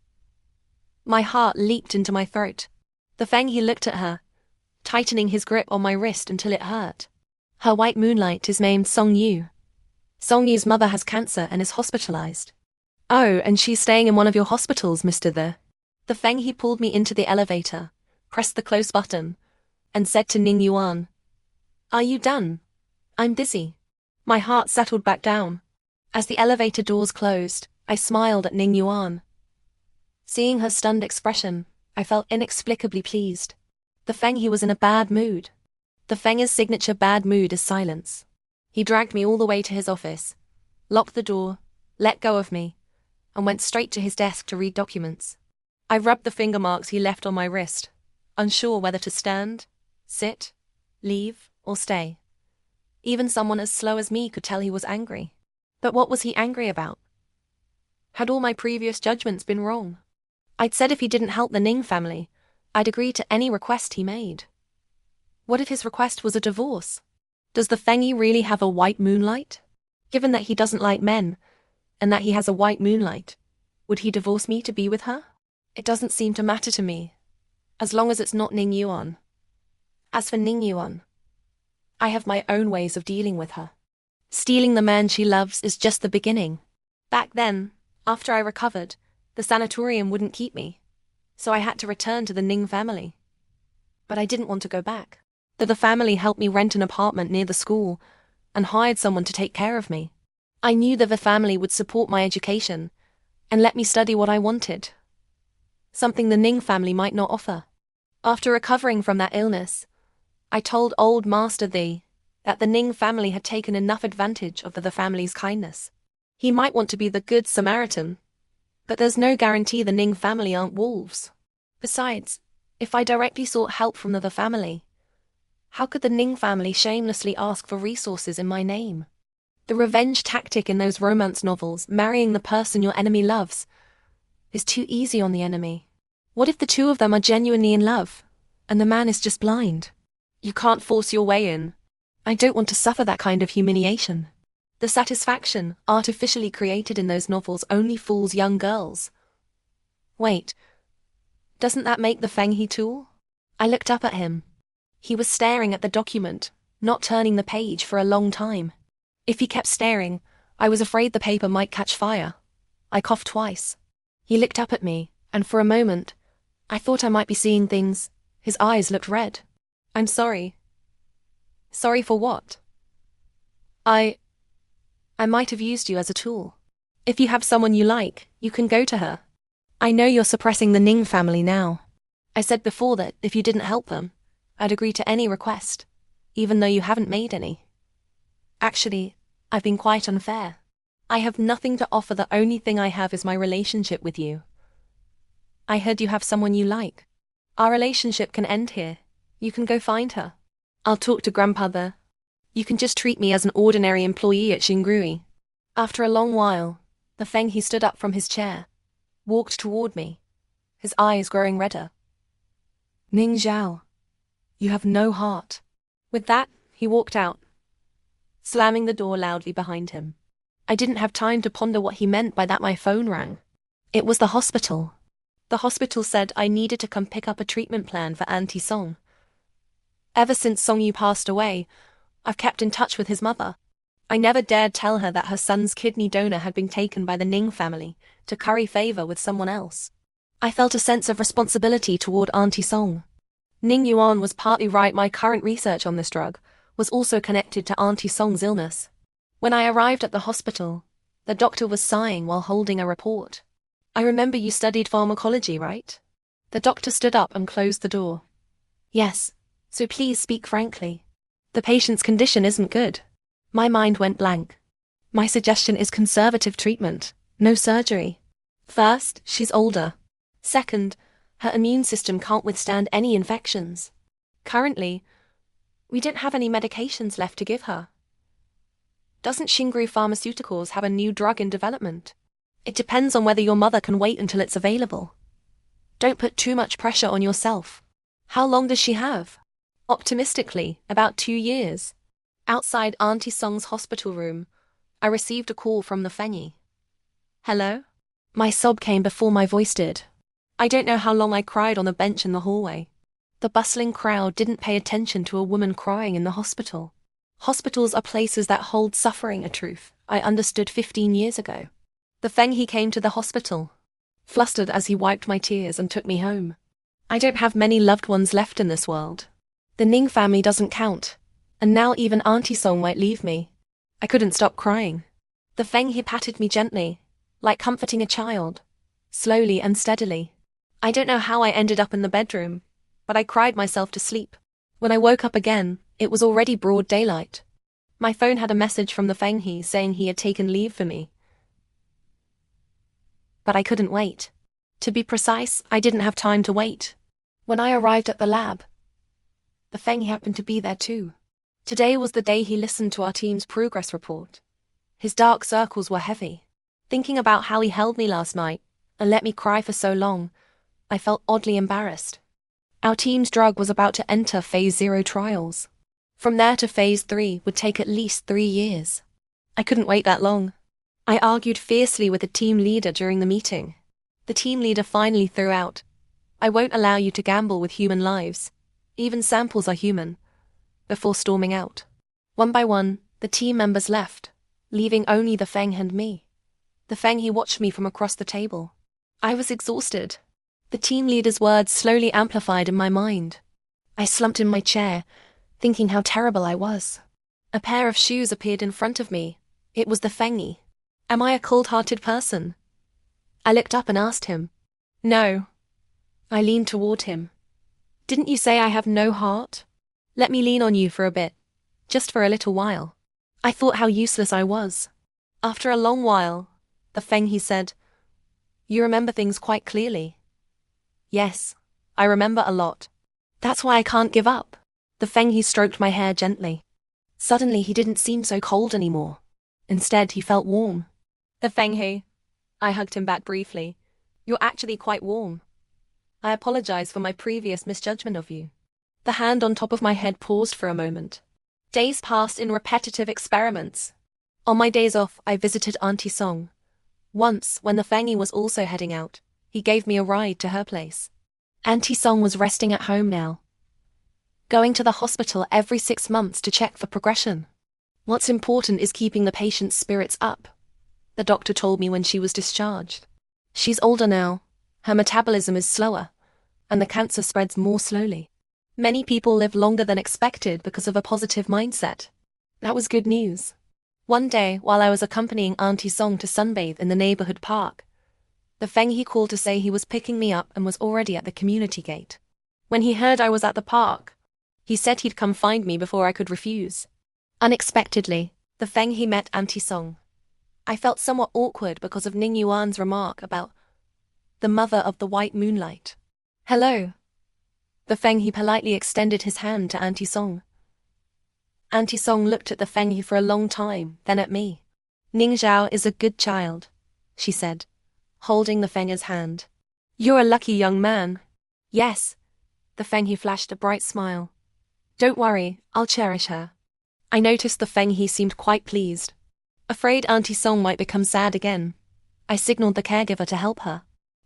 My heart leaped into my throat. The Fenghe looked at her, tightening his grip on my wrist until it hurt. Her white moonlight is named Song Yu. Song Yu's mother has cancer and is hospitalized. Oh, and she's staying in one of your hospitals, Mr. The Fenghe pulled me into the elevator, pressed the close button, and said to Ning Yuan, Are you done? I'm busy. My heart settled back down. As the elevator doors closed, I smiled at Ning Yuan. Seeing her stunned expression, I felt inexplicably pleased. The Fenghe was in a bad mood. The Fenghe's signature bad mood is silence. He dragged me all the way to his office, locked the door, let go of me, and went straight to his desk to read documents. I rubbed the finger marks he left on my wrist, unsure whether to stand, sit, leave, or stay. Even someone as slow as me could tell he was angry. But what was he angry about? Had all my previous judgments been wrong? I'd said if he didn't help the Ning family, I'd agree to any request he made. What if his request was a divorce? Does the Fenghe really have a white moonlight? Given that he doesn't like men, and that he has a white moonlight, would he divorce me to be with her? It doesn't seem to matter to me, as long as it's not Ning Yuan. As for Ning Yuan, I have my own ways of dealing with her. Stealing the man she loves is just the beginning. Back then, after I recovered, the sanatorium wouldn't keep me, so I had to return to the Ning family. But I didn't want to go back. The family helped me rent an apartment near the school and hired someone to take care of me. I knew that the family would support my education and let me study what I wanted, something the Ning family might not offer. After recovering from that illness, I told old Master that the Ning family had taken enough advantage of the family's kindness. He might want to be the good Samaritan, but there's no guarantee the Ning family aren't wolves. Besides, if I directly sought help from the family, how could the Ning family shamelessly ask for resources in my name? The revenge tactic in those romance novels, marrying the person your enemy loves, is too easy on the enemy. What if the two of them are genuinely in love, and the man is just blind? You can't force your way in. I don't want to suffer that kind of humiliation. The satisfaction artificially created in those novels only fools young girls. Wait, doesn't that make the Fenghe too? I looked up at him. He was staring at the document, not turning the page for a long time. If he kept staring, I was afraid the paper might catch fire. I coughed twice. He looked up at me, and for a moment, I thought I might be seeing things. His eyes looked red. I'm sorry. Sorry for what? I might have used you as a tool. If you have someone you like, you can go to her. I know you're suppressing the Ning family now. I said before that if you didn't help them, I'd agree to any request, even though you haven't made any. Actually, I've been quite unfair. I have nothing to offer. The only thing I have is my relationship with you. I heard you have someone you like. Our relationship can end here. You can go find her. I'll talk to grandmother. You can just treat me as an ordinary employee at Xingrui. After a long while, the Fenghe stood up from his chair, walked toward me, his eyes growing redder. Ning Xiao, you have no heart. With that, he walked out, slamming the door loudly behind him. I didn't have time to ponder what he meant by that. My phone rang. It was the hospital. The hospital said I needed to come pick up a treatment plan for Auntie Song. Ever since Song Yu passed away, I've kept in touch with his mother. I never dared tell her that her son's kidney donor had been taken by the Ning family to curry favor with someone else. I felt a sense of responsibility toward Auntie Song. Ning Yuan was partly right. My current research on this drug was also connected to Auntie Song's illness. When I arrived at the hospital, the doctor was sighing while holding a report. I remember you studied pharmacology, right? The doctor stood up and closed the door. Yes, so please speak frankly. The patient's condition isn't good. My mind went blank. My suggestion is conservative treatment, no surgery. First, she's older. Second, her immune system can't withstand any infections. Currently, we didn't have any medications left to give her. Doesn't Xingru Pharmaceuticals have a new drug in development? It depends on whether your mother can wait until it's available. Don't put too much pressure on yourself. How long does she have? Optimistically, about 2 years. Outside Auntie Song's hospital room, I received a call from the Fenghe. Hello? My sob came before my voice did. I don't know how long I cried on the bench in the hallway. The bustling crowd didn't pay attention to a woman crying in the hospital. Hospitals are places that hold suffering, a truth I understood 15 years ago. The Fenghe came to the hospital, flustered as he wiped my tears and took me home. I don't have many loved ones left in this world. The Ning family doesn't count, and now even Auntie Song might leave me. I couldn't stop crying. The Fenghe patted me gently, like comforting a child, slowly and steadily. I don't know how I ended up in the bedroom, but I cried myself to sleep. When I woke up again, it was already broad daylight. My phone had a message from the Fenghe saying he had taken leave for me. But I couldn't wait. To be precise, I didn't have time to wait. When I arrived at the lab, the Fenghe happened to be there too. Today was the day he listened to our team's progress report. His dark circles were heavy. Thinking about how he held me last night and let me cry for so long, I felt oddly embarrassed. Our team's drug was about to enter Phase 0 trials. From there to Phase 3 would take at least 3 years. I couldn't wait that long. I argued fiercely with the team leader during the meeting. The team leader finally threw out, "I won't allow you to gamble with human lives. Even samples are human," before storming out. One by one, the team members left, leaving only the Fenghe and me. The Fenghe watched me from across the table. I was exhausted. The team leader's words slowly amplified in my mind. I slumped in my chair, thinking how terrible I was. A pair of shoes appeared in front of me. It was the Fenghe. Am I a cold-hearted person? I looked up and asked him. No. I leaned toward him. Didn't you say I have no heart? Let me lean on you for a bit. Just for a little while. I thought how useless I was. After a long while, the Fenghe said, "You remember things quite clearly." Yes, I remember a lot. That's why I can't give up. The Fenghe stroked my hair gently. Suddenly he didn't seem so cold anymore. Instead, he felt warm. The Fenghe. I hugged him back briefly. You're actually quite warm. I apologize for my previous misjudgment of you. The hand on top of my head paused for a moment. Days passed in repetitive experiments. On my days off, I visited Auntie Song. Once, when the Fenghe was also heading out, he gave me a ride to her place. Auntie Song was resting at home now, going to the hospital every 6 months to check for progression. What's important is keeping the patient's spirits up, the doctor told me when she was discharged. She's older now, her metabolism is slower, and the cancer spreads more slowly. Many people live longer than expected because of a positive mindset. That was good news. One day, while I was accompanying Auntie Song to sunbathe in the neighborhood park, the Fenghe called to say he was picking me up and was already at the community gate. When he heard I was at the park, he said he'd come find me before I could refuse. Unexpectedly, the Fenghe met Auntie Song. I felt somewhat awkward because of Ning Yuan's remark about the mother of the white moonlight. Hello. The Fenghe politely extended his hand to Auntie Song. Auntie Song looked at the Fenghe for a long time, then at me. Ning Xiao is a good child, she said, holding the Fenghe's hand. You're a lucky young man. Yes. The Fenghe flashed a bright smile. Don't worry, I'll cherish her. I noticed the Fenghe seemed quite pleased. Afraid Auntie Song might become sad again, I signaled the caregiver to help her.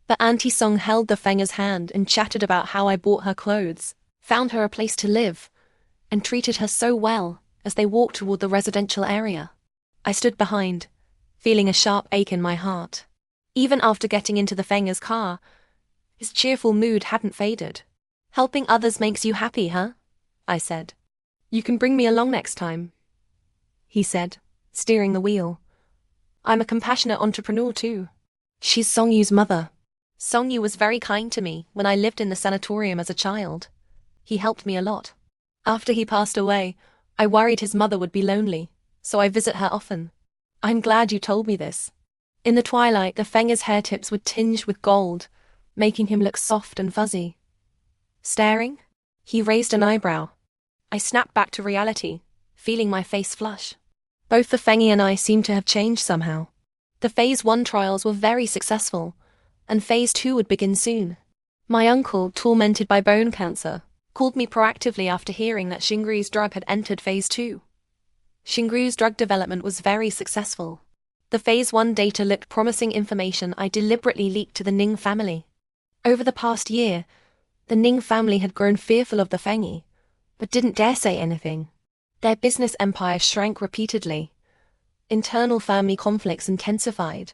But Auntie Song held the Fenghe's hand and chatted about how I bought her clothes, found her a place to live, and treated her so well as they walked toward the residential area. I stood behind, feeling a sharp ache in my heart. Even after getting into the Fenghe's car, his cheerful mood hadn't faded. Helping others makes you happy, huh? I said. You can bring me along next time, he said, steering the wheel. I'm a compassionate entrepreneur too. She's Songyu's mother. Songyu was very kind to me when I lived in the sanatorium as a child. He helped me a lot. After he passed away, I worried his mother would be lonely, so I visit her often. I'm glad you told me this. In the twilight, the Fenghe's hair tips were tinged with gold, making him look soft and fuzzy. Staring? He raised an eyebrow. I snapped back to reality, feeling my face flush. Both the Fenghe and I seemed to have changed somehow. The Phase 1 trials were very successful, and Phase 2 would begin soon. My uncle, tormented by bone cancer, called me proactively after hearing that Xingrui's drug had entered Phase 2. Xingrui's drug development was very successful. The Phase 1 data looked promising information I deliberately leaked to the Ning family. Over the past year, the Ning family had grown fearful of the Fenghe, but didn't dare say anything. Their business empire shrank repeatedly. Internal family conflicts intensified,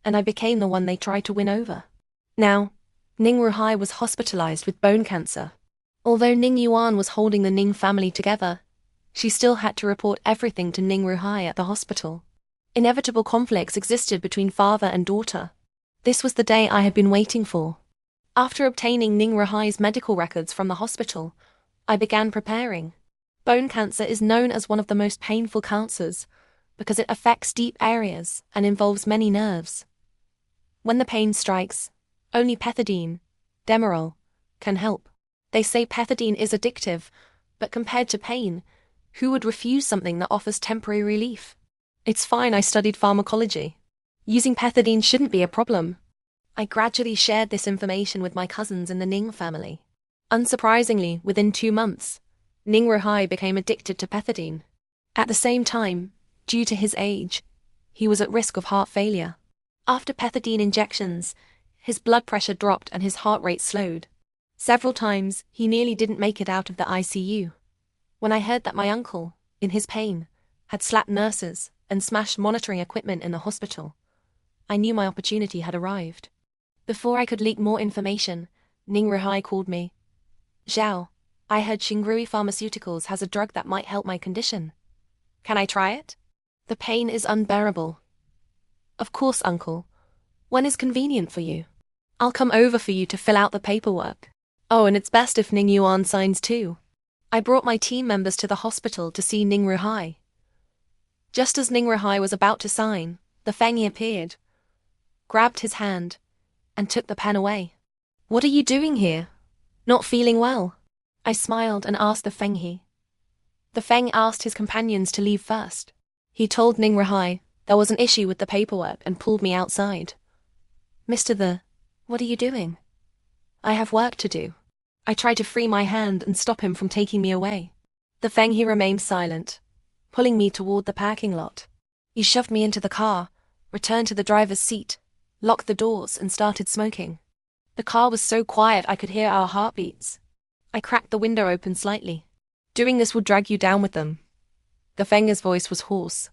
and I became the one they tried to win over. Now, Ning Ruhai was hospitalized with bone cancer. Although Ning Yuan was holding the Ning family together, she still had to report everything to Ning Ruhai at the hospital. Inevitable conflicts existed between father and daughter. This was the day I had been waiting for. After obtaining Ning Ruhai's medical records from the hospital, I began preparing. Bone cancer is known as one of the most painful cancers because it affects deep areas and involves many nerves. When the pain strikes, only pethidine, Demerol, can help. They say pethidine is addictive, but compared to pain, who would refuse something that offers temporary relief? It's fine, I studied pharmacology. Using pethidine shouldn't be a problem. I gradually shared this information with my cousins in the Ning family. Unsurprisingly, within 2 months, Ning Ruhai became addicted to pethidine. At the same time, due to his age, he was at risk of heart failure. After pethidine injections, his blood pressure dropped and his heart rate slowed. Several times, he nearly didn't make it out of the ICU. When I heard that my uncle, in his pain, had slapped nurses and smashed monitoring equipment in the hospital, I knew my opportunity had arrived. Before I could leak more information, Ning Ruhai called me. Xiao, I heard Xingrui Pharmaceuticals has a drug that might help my condition. Can I try it? The pain is unbearable. Of course, uncle. When is convenient for you? I'll come over for you to fill out the paperwork. Oh, and it's best if Ning Yuan signs too. I brought my team members to the hospital to see Ning Ruhai. Just as Ning Ruhai was about to sign, the Fenghe appeared, grabbed his hand, and took the pen away. What are you doing here? Not feeling well? I smiled and asked the Fenghe. The Feng asked his companions to leave first. He told Ning Ruhai there was an issue with the paperwork and pulled me outside. Mr. The, what are you doing? I have work to do. I tried to free my hand and stop him from taking me away. The Fenghe remained silent, pulling me toward the parking lot. He shoved me into the car, returned to the driver's seat, locked the doors and started smoking. The car was so quiet I could hear our heartbeats. I cracked the window open slightly. Doing this will drag you down with them. The Fenghe's voice was hoarse.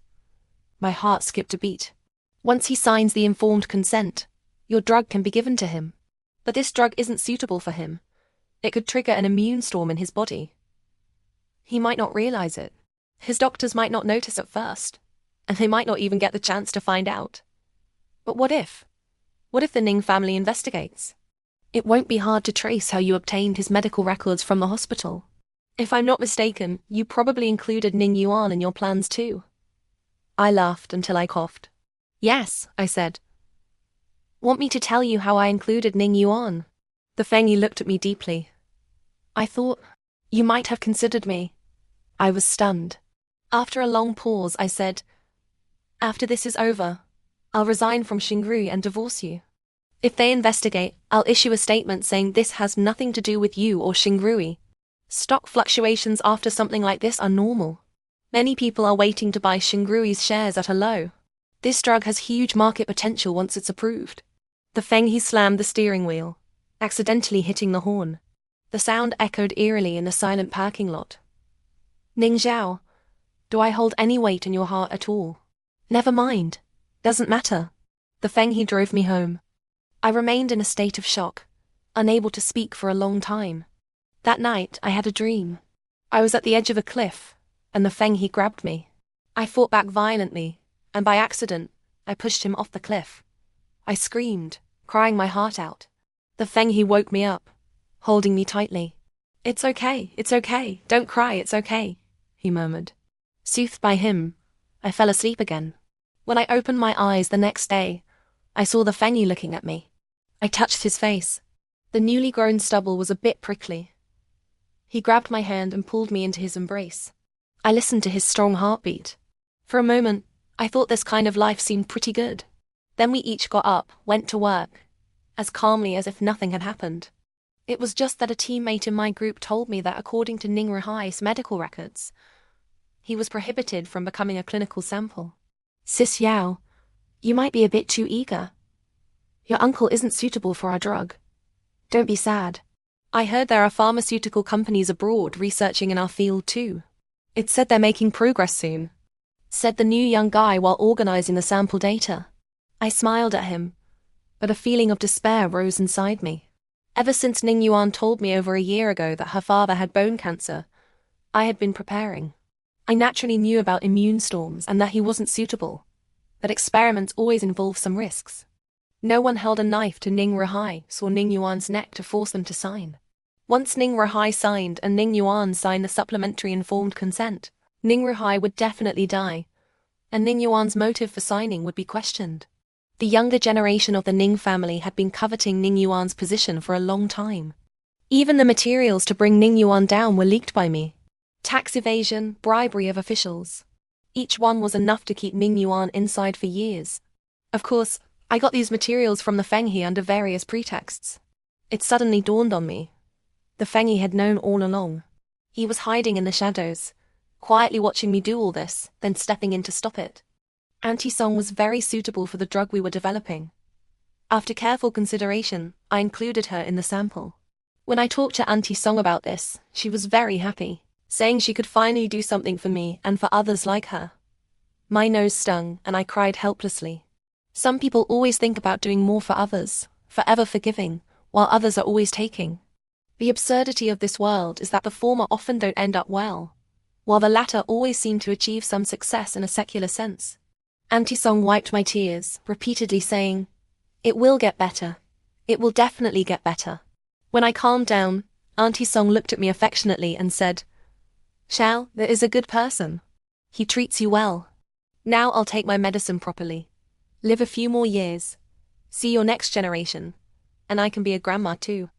My heart skipped a beat. Once he signs the informed consent, your drug can be given to him. But this drug isn't suitable for him. It could trigger an immune storm in his body. He might not realize it. His doctors might not notice at first, and they might not even get the chance to find out. But what if? What if the Ning family investigates? It won't be hard to trace how you obtained his medical records from the hospital. If I'm not mistaken, you probably included Ning Yuan in your plans too. I laughed until I coughed. Yes, I said. Want me to tell you how I included Ning Yuan? The Fenghe looked at me deeply. I thought you might have considered me. I was stunned. After a long pause, I said, after this is over, I'll resign from Xingrui and divorce you. If they investigate, I'll issue a statement saying this has nothing to do with you or Xingrui. Stock fluctuations after something like this are normal. Many people are waiting to buy Xingrui's shares at a low. This drug has huge market potential once it's approved. The Fenghe slammed the steering wheel, accidentally hitting the horn. The sound echoed eerily in the silent parking lot. Ning Xiao, do I hold any weight in your heart at all? Never mind. Doesn't matter. The Fenghe drove me home. I remained in a state of shock, unable to speak for a long time. That night, I had a dream. I was at the edge of a cliff, and the Fenghe grabbed me. I fought back violently, and by accident, I pushed him off the cliff. I screamed, crying my heart out. The Fenghe woke me up, holding me tightly. It's okay, don't cry, it's okay, he murmured. Soothed by him, I fell asleep again. When I opened my eyes the next day, I saw the Fenghe looking at me. I touched his face. The newly grown stubble was a bit prickly. He grabbed my hand and pulled me into his embrace. I listened to his strong heartbeat. For a moment, I thought this kind of life seemed pretty good. Then we each got up, went to work, as calmly as if nothing had happened. It was just that a teammate in my group told me that according to Ning Xiao's medical records, he was prohibited from becoming a clinical sample. Sis Xiao, you might be a bit too eager. Your uncle isn't suitable for our drug. Don't be sad. I heard there are pharmaceutical companies abroad researching in our field too. It said they're making progress soon, said the new young guy while organizing the sample data. I smiled at him, but a feeling of despair rose inside me. Ever since Ning Yuan told me over a year ago that her father had bone cancer, I had been preparing. I naturally knew about immune storms and that he wasn't suitable, that experiments always involve some risks. No one held a knife to Ning Xiao or Ning Yuan's neck to force them to sign. Once Ning Xiao signed and Ning Yuan signed the supplementary informed consent, Ning Xiao would definitely die, and Ning Yuan's motive for signing would be questioned. The younger generation of the Ning family had been coveting Ning Yuan's position for a long time. Even the materials to bring Ning Yuan down were leaked by me. Tax evasion, bribery of officials. Each one was enough to keep Ning Yuan inside for years. Of course, I got these materials from the Fenghe under various pretexts. It suddenly dawned on me. The Fenghe had known all along. He was hiding in the shadows, quietly watching me do all this, then stepping in to stop it. Auntie Song was very suitable for the drug we were developing. After careful consideration, I included her in the sample. When I talked to Auntie Song about this, she was very happy, saying she could finally do something for me and for others like her. My nose stung, and I cried helplessly. Some people always think about doing more for others, forever forgiving, while others are always taking. The absurdity of this world is that the former often don't end up well, while the latter always seem to achieve some success in a secular sense. Auntie Song wiped my tears, repeatedly saying, "It will get better. It will definitely get better." When I calmed down, Auntie Song looked at me affectionately and said, "Xiao, there is a good person. He treats you well. Now I'll take my medicine properly. Live a few more years. See your next generation. And I can be a grandma too."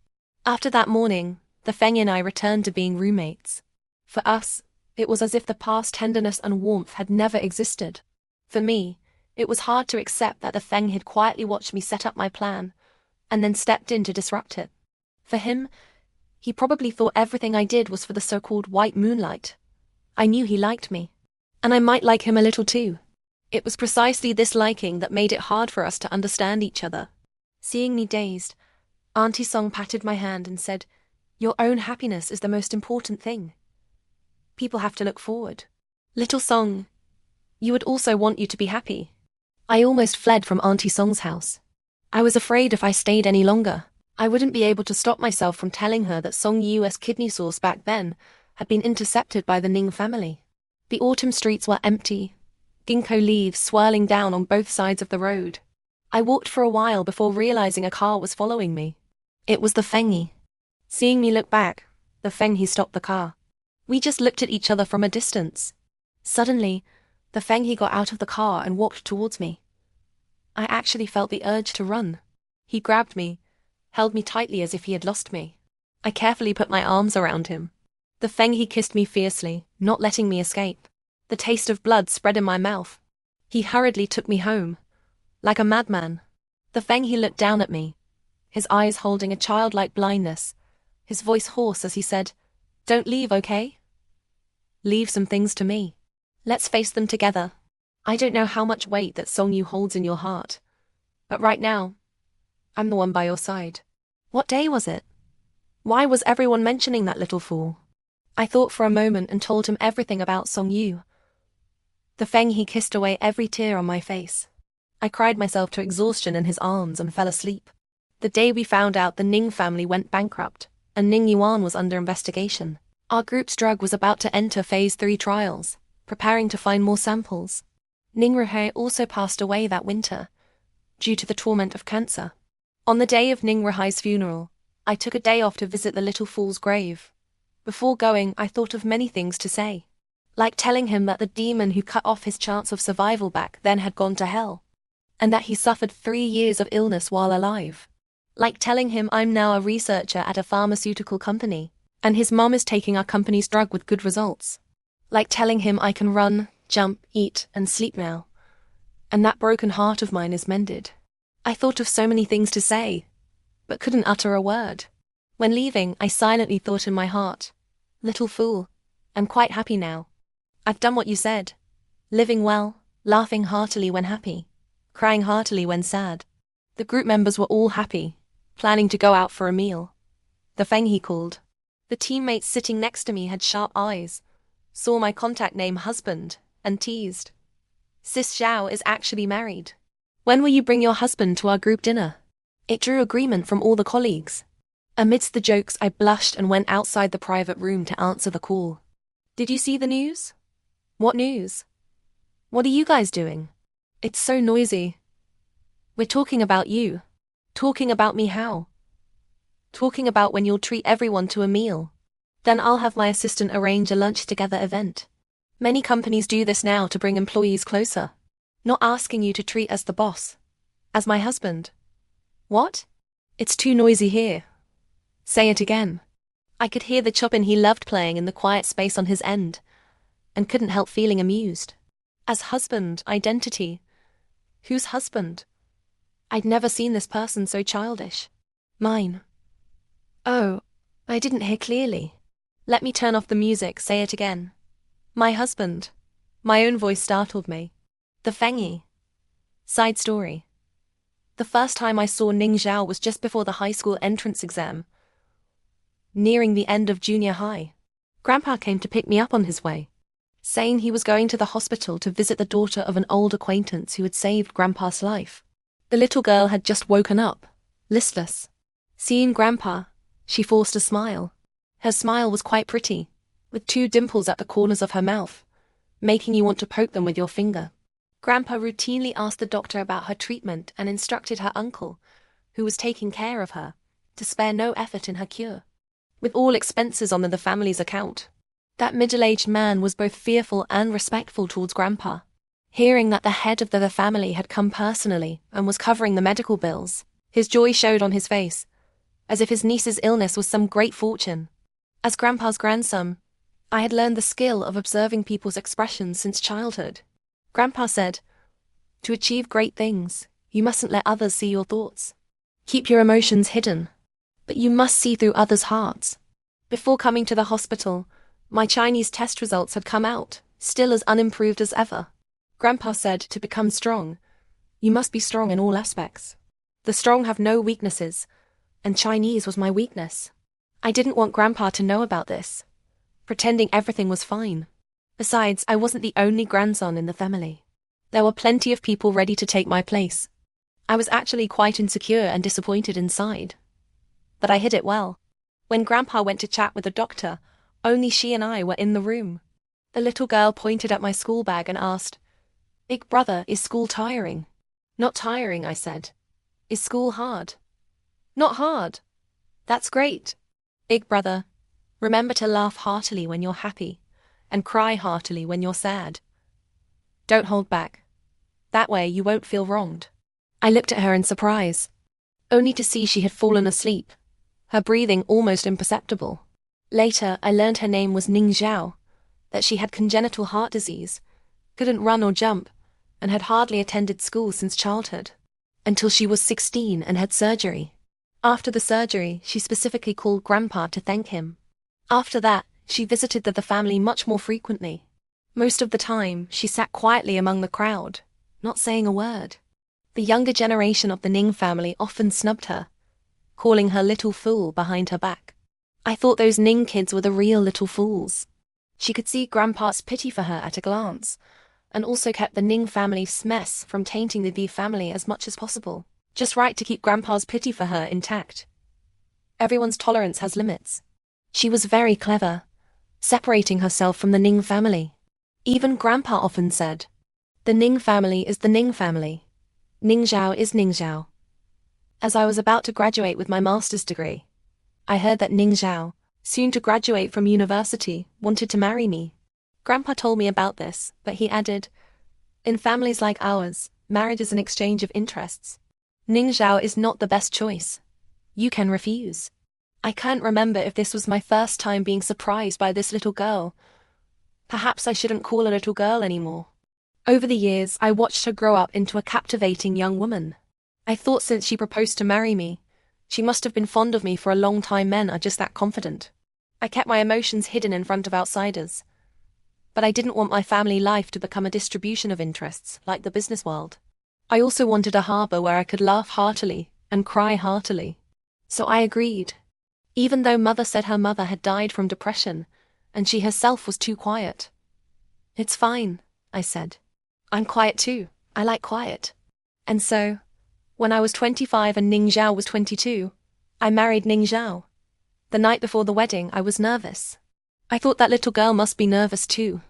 After that morning, the Feng and I returned to being roommates. For us, it was as if the past tenderness and warmth had never existed. For me, it was hard to accept that the Feng had quietly watched me set up my plan, and then stepped in to disrupt it. For him, he probably thought everything I did was for the so-called white moonlight. I knew he liked me, and I might like him a little too. It was precisely this liking that made it hard for us to understand each other. Seeing me dazed, Auntie Song patted my hand and said, "Your own happiness is the most important thing. People have to look forward. Little Song, you would also want you to be happy." I almost fled from Auntie Song's house. I was afraid if I stayed any longer, I wouldn't be able to stop myself from telling her that Song Yu's kidney source back then had been intercepted by the Ning family. The autumn streets were empty, ginkgo leaves swirling down on both sides of the road. I walked for a while before realizing a car was following me. It was the Fenghe. Seeing me look back, the Fenghe stopped the car. We just looked at each other from a distance. Suddenly, the Fenghe got out of the car and walked towards me. I actually felt the urge to run. He grabbed me, held me tightly as if he had lost me. I carefully put my arms around him. The Fenghe kissed me fiercely, not letting me escape. The taste of blood spread in my mouth. He hurriedly took me home. Like a madman, the Fenghe looked down at me, his eyes holding a childlike blindness, his voice hoarse as he said, "Don't leave, okay? Leave some things to me. Let's face them together. I don't know how much weight that Song Yu holds in your heart, but right now, I'm the one by your side." What day was it? Why was everyone mentioning that little fool? I thought for a moment and told him everything about Song Yu. The Fenghe kissed away every tear on my face. I cried myself to exhaustion in his arms and fell asleep. The day we found out the Ning family went bankrupt, and Ning Yuan was under investigation. Our group's drug was about to enter phase 3 trials, preparing to find more samples. Ning Ruhe also passed away that winter, due to the torment of cancer. On the day of Ning Ruhe's funeral, I took a day off to visit the little fool's grave. Before going, I thought of many things to say. Like telling him that the demon who cut off his chance of survival back then had gone to hell, and that he suffered 3 years of illness while alive. Like telling him I'm now a researcher at a pharmaceutical company, and his mom is taking our company's drug with good results. Like telling him I can run, jump, eat, and sleep now, and that broken heart of mine is mended. I thought of so many things to say, but couldn't utter a word. When leaving, I silently thought in my heart, little fool, I'm quite happy now. I've done what you said. Living well, laughing heartily when happy, crying heartily when sad. The group members were all happy, planning to go out for a meal. The Fenghe called. The teammates sitting next to me had sharp eyes, saw my contact name husband, and teased. Sis Xiao is actually married. When will you bring your husband to our group dinner? It drew agreement from all the colleagues. Amidst the jokes, I blushed and went outside the private room to answer the call. Did you see the news? What news? What are you guys doing? It's so noisy. We're talking about you. Talking about me how? Talking about when you'll treat everyone to a meal. Then I'll have my assistant arrange a lunch together event. Many companies do this now to bring employees closer. Not asking you to treat as the boss. As my husband. What? It's too noisy here. Say it again. I could hear the chopin he loved playing in the quiet space on his end, and couldn't help feeling amused. As husband, identity. Whose husband? I'd never seen this person so childish. Mine. Oh, I didn't hear clearly. Let me turn off the music, say it again. My husband. My own voice startled me. The Fenghe. Side story. The first time I saw Ning Xiao was just before the high school entrance exam, nearing the end of junior high. Grandpa came to pick me up on his way, saying he was going to the hospital to visit the daughter of an old acquaintance who had saved Grandpa's life. The little girl had just woken up, listless. Seeing Grandpa, she forced a smile. Her smile was quite pretty, with 2 dimples at the corners of her mouth, making you want to poke them with your finger. Grandpa routinely asked the doctor about her treatment and instructed her uncle, who was taking care of her, to spare no effort in her cure, with all expenses on the family's account. That middle-aged man was both fearful and respectful towards Grandpa. Hearing that the head of the family had come personally and was covering the medical bills, his joy showed on his face, as if his niece's illness was some great fortune. As Grandpa's grandson, I had learned the skill of observing people's expressions since childhood. Grandpa said, to achieve great things, you mustn't let others see your thoughts. Keep your emotions hidden, but you must see through others' hearts. Before coming to the hospital, my Chinese test results had come out, still as unimproved as ever. Grandpa said to become strong, you must be strong in all aspects. The strong have no weaknesses, and Chinese was my weakness. I didn't want Grandpa to know about this, pretending everything was fine. Besides, I wasn't the only grandson in the family. There were plenty of people ready to take my place. I was actually quite insecure and disappointed inside, but I hid it well. When Grandpa went to chat with the doctor, only she and I were in the room. The little girl pointed at my school bag and asked, Big brother, is school tiring? Not tiring, I said. Is school hard? Not hard. That's great. Big brother, remember to laugh heartily when you're happy, and cry heartily when you're sad. Don't hold back. That way you won't feel wronged. I looked at her in surprise, only to see she had fallen asleep, her breathing almost imperceptible. Later, I learned her name was Ning Xiao, that she had congenital heart disease, couldn't run or jump, and had hardly attended school since childhood, until she was 16 and had surgery. After the surgery, she specifically called Grandpa to thank him. After that, she visited the family much more frequently. Most of the time, she sat quietly among the crowd, not saying a word. The younger generation of the Ning family often snubbed her, calling her little fool behind her back. I thought those Ning kids were the real little fools. She could see Grandpa's pity for her at a glance, and also kept the Ning family's mess from tainting the family as much as possible, just right to keep Grandpa's pity for her intact. Everyone's tolerance has limits. She was very clever, separating herself from the Ning family. Even Grandpa often said, "The Ning family is the Ning family. Ning Xiao is Ning Xiao." As I was about to graduate with my master's degree, I heard that Ning Xiao, soon to graduate from university, wanted to marry me. Grandpa told me about this, but he added, "In families like ours, marriage is an exchange of interests. Ning Xiao is not the best choice. You can refuse." I can't remember if this was my first time being surprised by this little girl. Perhaps I shouldn't call her a little girl anymore. Over the years, I watched her grow up into a captivating young woman. I thought since she proposed to marry me, she must have been fond of me for a long time. Men are just that confident. I kept my emotions hidden in front of outsiders. But I didn't want my family life to become a distribution of interests, like the business world. I also wanted a harbor where I could laugh heartily and cry heartily. So I agreed. Even though Mother said her mother had died from depression, and she herself was too quiet. "It's fine," I said. "I'm quiet too. I like quiet." And so, when I was 25 and Ning Xiao was 22, I married Ning Xiao. The night before the wedding, I was nervous. I thought that little girl must be nervous too.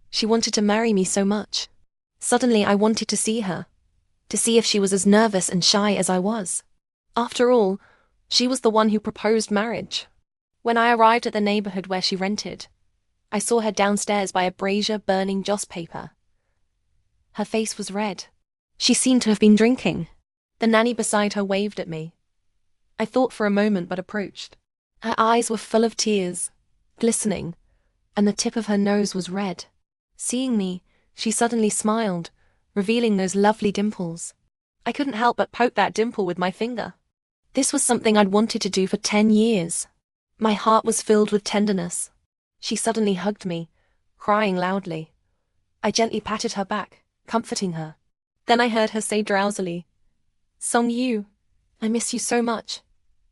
She wanted to marry me so much. Suddenly I wanted to see her, to see if she was as nervous and shy as I was. After all, she was the one who proposed marriage. When I arrived at the neighborhood where she rented, I saw her downstairs by a brazier burning joss paper. Her face was red. She seemed to have been drinking. The nanny beside her waved at me. I thought for a moment but approached. Her eyes were full of tears, glistening, and the tip of her nose was red. Seeing me, she suddenly smiled, revealing those lovely dimples. I couldn't help but poke that dimple with my finger. This was something I'd wanted to do for 10 years. My heart was filled with tenderness. She suddenly hugged me, crying loudly. I gently patted her back, comforting her. Then I heard her say drowsily, "Song Yu, I miss you so much.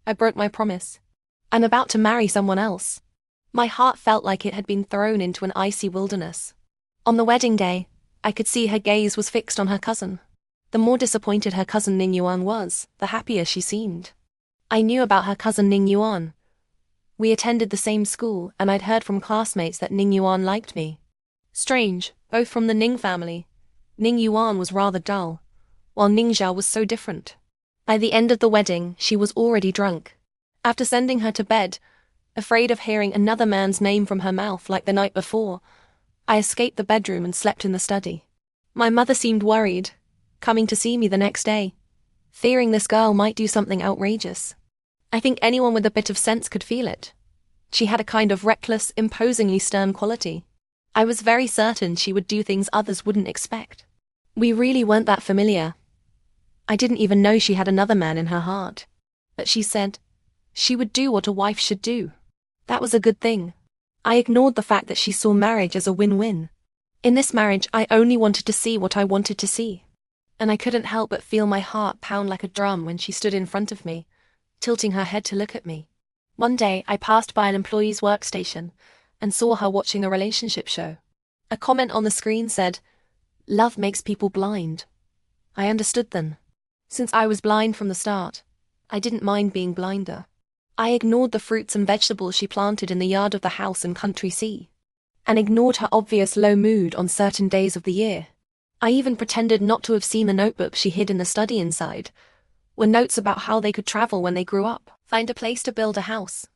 I broke my promise. I'm about to marry someone else." My heart felt like it had been thrown into an icy wilderness. On the wedding day, I could see her gaze was fixed on her cousin. The more disappointed her cousin Ning Yuan was, the happier she seemed. I knew about her cousin Ning Yuan. We attended the same school, and I'd heard from classmates that Ning Yuan liked me. Strange, both from the Ning family. Ning Yuan was rather dull, while Ning Xiao was so different. By the end of the wedding, she was already drunk. After sending her to bed, afraid of hearing another man's name from her mouth like the night before, I escaped the bedroom and slept in the study. My mother seemed worried, coming to see me the next day, fearing this girl might do something outrageous. I think anyone with a bit of sense could feel it. She had a kind of reckless, imposingly stern quality. I was very certain she would do things others wouldn't expect. We really weren't that familiar. I didn't even know she had another man in her heart. But she said she would do what a wife should do. That was a good thing. I ignored the fact that she saw marriage as a win-win. In this marriage, I only wanted to see what I wanted to see. And I couldn't help but feel my heart pound like a drum when she stood in front of me, tilting her head to look at me. One day, I passed by an employee's workstation and saw her watching a relationship show. A comment on the screen said, "Love makes people blind." I understood then. Since I was blind from the start, I didn't mind being blinder. I ignored the fruits and vegetables she planted in the yard of the house and country sea, and ignored her obvious low mood on certain days of the year. I even pretended not to have seen the notebook she hid in the study inside, were notes about how they could travel when they grew up, find a place to build a house,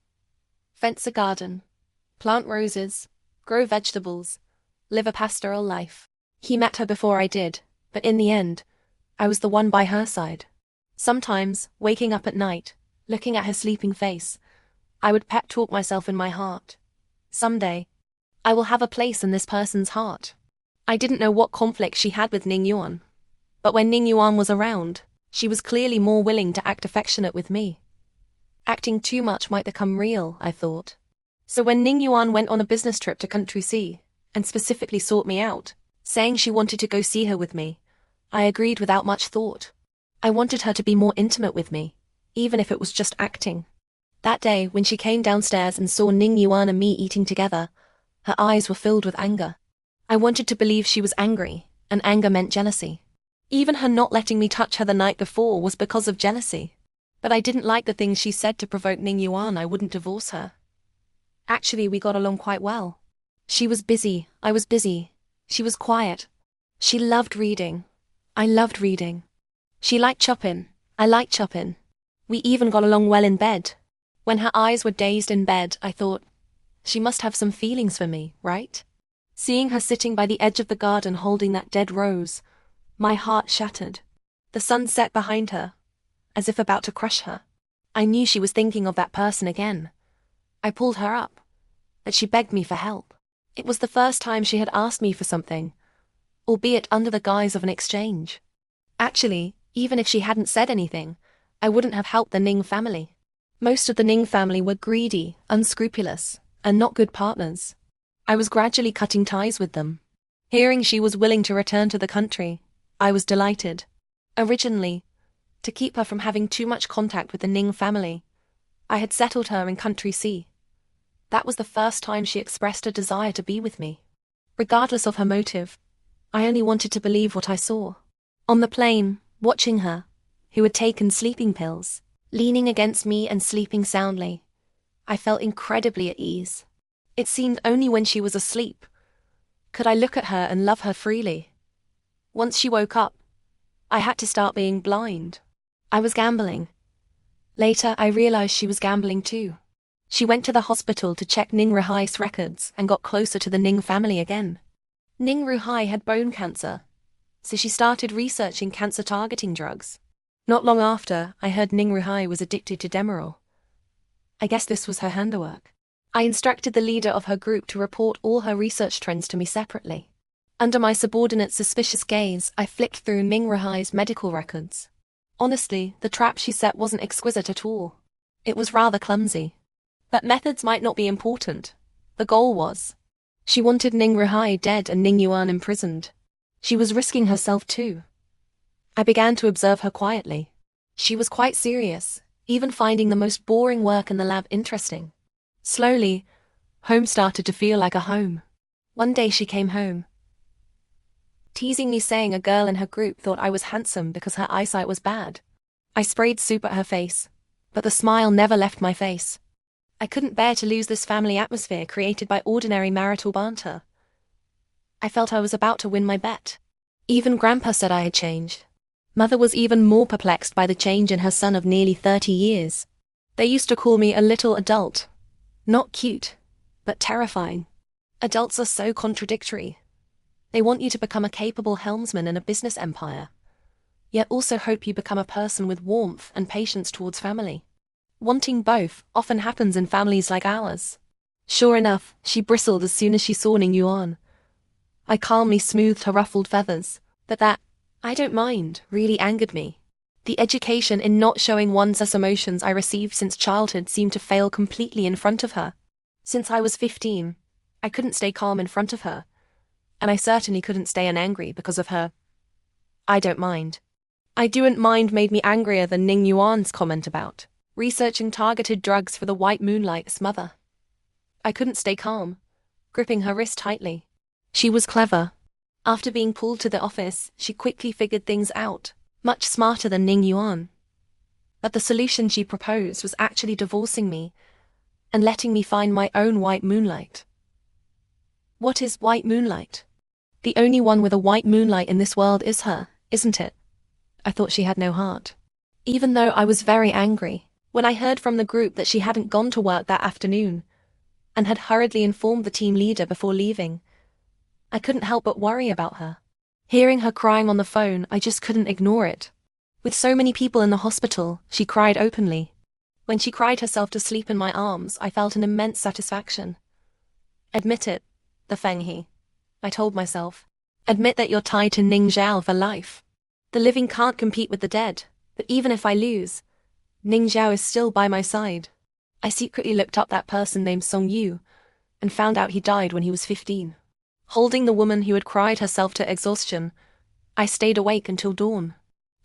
fence a garden, plant roses, grow vegetables, live a pastoral life. He met her before I did, but in the end, I was the one by her side. Sometimes, waking up at night, looking at her sleeping face, I would pep talk myself in my heart. Someday, I will have a place in this person's heart. I didn't know what conflict she had with Ning Yuan, but when Ning Yuan was around, she was clearly more willing to act affectionate with me. Acting too much might become real, I thought. So when Ning Yuan went on a business trip to Country C, and specifically sought me out, saying she wanted to go see her with me, I agreed without much thought. I wanted her to be more intimate with me, even if it was just acting. That day, when she came downstairs and saw Ning Yuan and me eating together, her eyes were filled with anger. I wanted to believe she was angry, and anger meant jealousy. Even her not letting me touch her the night before was because of jealousy. But I didn't like the things she said to provoke Ning Yuan. I wouldn't divorce her. Actually, we got along quite well. She was busy, I was busy. She was quiet. She loved reading. I loved reading. She liked Chopin. I liked Chopin. We even got along well in bed. When her eyes were dazed in bed, I thought, she must have some feelings for me, right? Seeing her sitting by the edge of the garden holding that dead rose, my heart shattered. The sun set behind her, as if about to crush her. I knew she was thinking of that person again. I pulled her up, but she begged me for help. It was the first time she had asked me for something, albeit under the guise of an exchange. Actually, even if she hadn't said anything, I wouldn't have helped the Ning family. Most of the Ning family were greedy, unscrupulous, and not good partners. I was gradually cutting ties with them. Hearing she was willing to return to the country, I was delighted. Originally, to keep her from having too much contact with the Ning family, I had settled her in Country C. That was the first time she expressed a desire to be with me. Regardless of her motive, I only wanted to believe what I saw. On the plane, watching her, who had taken sleeping pills, leaning against me and sleeping soundly, I felt incredibly at ease. It seemed only when she was asleep could I look at her and love her freely. Once she woke up, I had to start being blind. I was gambling. Later, I realized she was gambling too. She went to the hospital to check Ning Ruhai's records and got closer to the Ning family again. Ning Ruhai had bone cancer, so she started researching cancer-targeting drugs. Not long after, I heard Ning Ruhai was addicted to Demerol. I guess this was her handiwork. I instructed the leader of her group to report all her research trends to me separately. Under my subordinate's suspicious gaze, I flicked through Ning Ruhai's medical records. Honestly, the trap she set wasn't exquisite at all. It was rather clumsy. But methods might not be important. The goal was. She wanted Ning Ruhai dead and Ning Yuan imprisoned. She was risking herself too. I began to observe her quietly. She was quite serious, even finding the most boring work in the lab interesting. Slowly, home started to feel like a home. One day she came home, teasingly saying a girl in her group thought I was handsome because her eyesight was bad. I sprayed soup at her face, but the smile never left my face. I couldn't bear to lose this family atmosphere created by ordinary marital banter. I felt I was about to win my bet. Even Grandpa said I had changed. Mother was even more perplexed by the change in her son of nearly 30 years. They used to call me a little adult. Not cute, but terrifying. Adults are so contradictory. They want you to become a capable helmsman in a business empire, yet also hope you become a person with warmth and patience towards family. Wanting both often happens in families like ours. Sure enough, she bristled as soon as she saw Ning Yuan. I calmly smoothed her ruffled feathers, but that, I don't mind, really angered me. The education in not showing one's emotions I received since childhood seemed to fail completely in front of her. Since I was 15, I couldn't stay calm in front of her, and I certainly couldn't stay unangry because of her. I don't mind. I don't mind made me angrier than Ning Yuan's comment about researching targeted drugs for the White Moonlight's mother. I couldn't stay calm, gripping her wrist tightly. She was clever. After being pulled to the office, she quickly figured things out, much smarter than Ning Yuan. But the solution she proposed was actually divorcing me and letting me find my own white moonlight. What is white moonlight? The only one with a white moonlight in this world is her, isn't it? I thought she had no heart. Even though I was very angry, when I heard from the group that she hadn't gone to work that afternoon and had hurriedly informed the team leader before leaving, I couldn't help but worry about her. Hearing her crying on the phone, I just couldn't ignore it. With so many people in the hospital, she cried openly. When she cried herself to sleep in my arms, I felt an immense satisfaction. Admit it, Ye Fenghe, I told myself. Admit that you're tied to Ning Xiao for life. The living can't compete with the dead, but even if I lose, Ning Xiao is still by my side. I secretly looked up that person named Song Yu and found out he died when he was 15. Holding the woman who had cried herself to exhaustion, I stayed awake until dawn.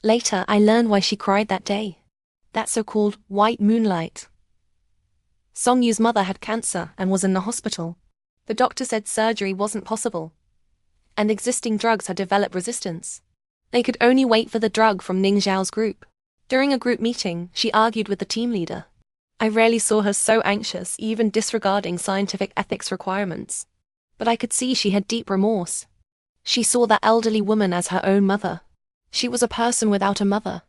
Later, I learned why she cried that day. That so-called white moonlight. Song Yu's mother had cancer and was in the hospital. The doctor said surgery wasn't possible, and existing drugs had developed resistance. They could only wait for the drug from Ning Xiao's group. During a group meeting, she argued with the team leader. I rarely saw her so anxious, even disregarding scientific ethics requirements. But I could see she had deep remorse. She saw that elderly woman as her own mother. She was a person without a mother.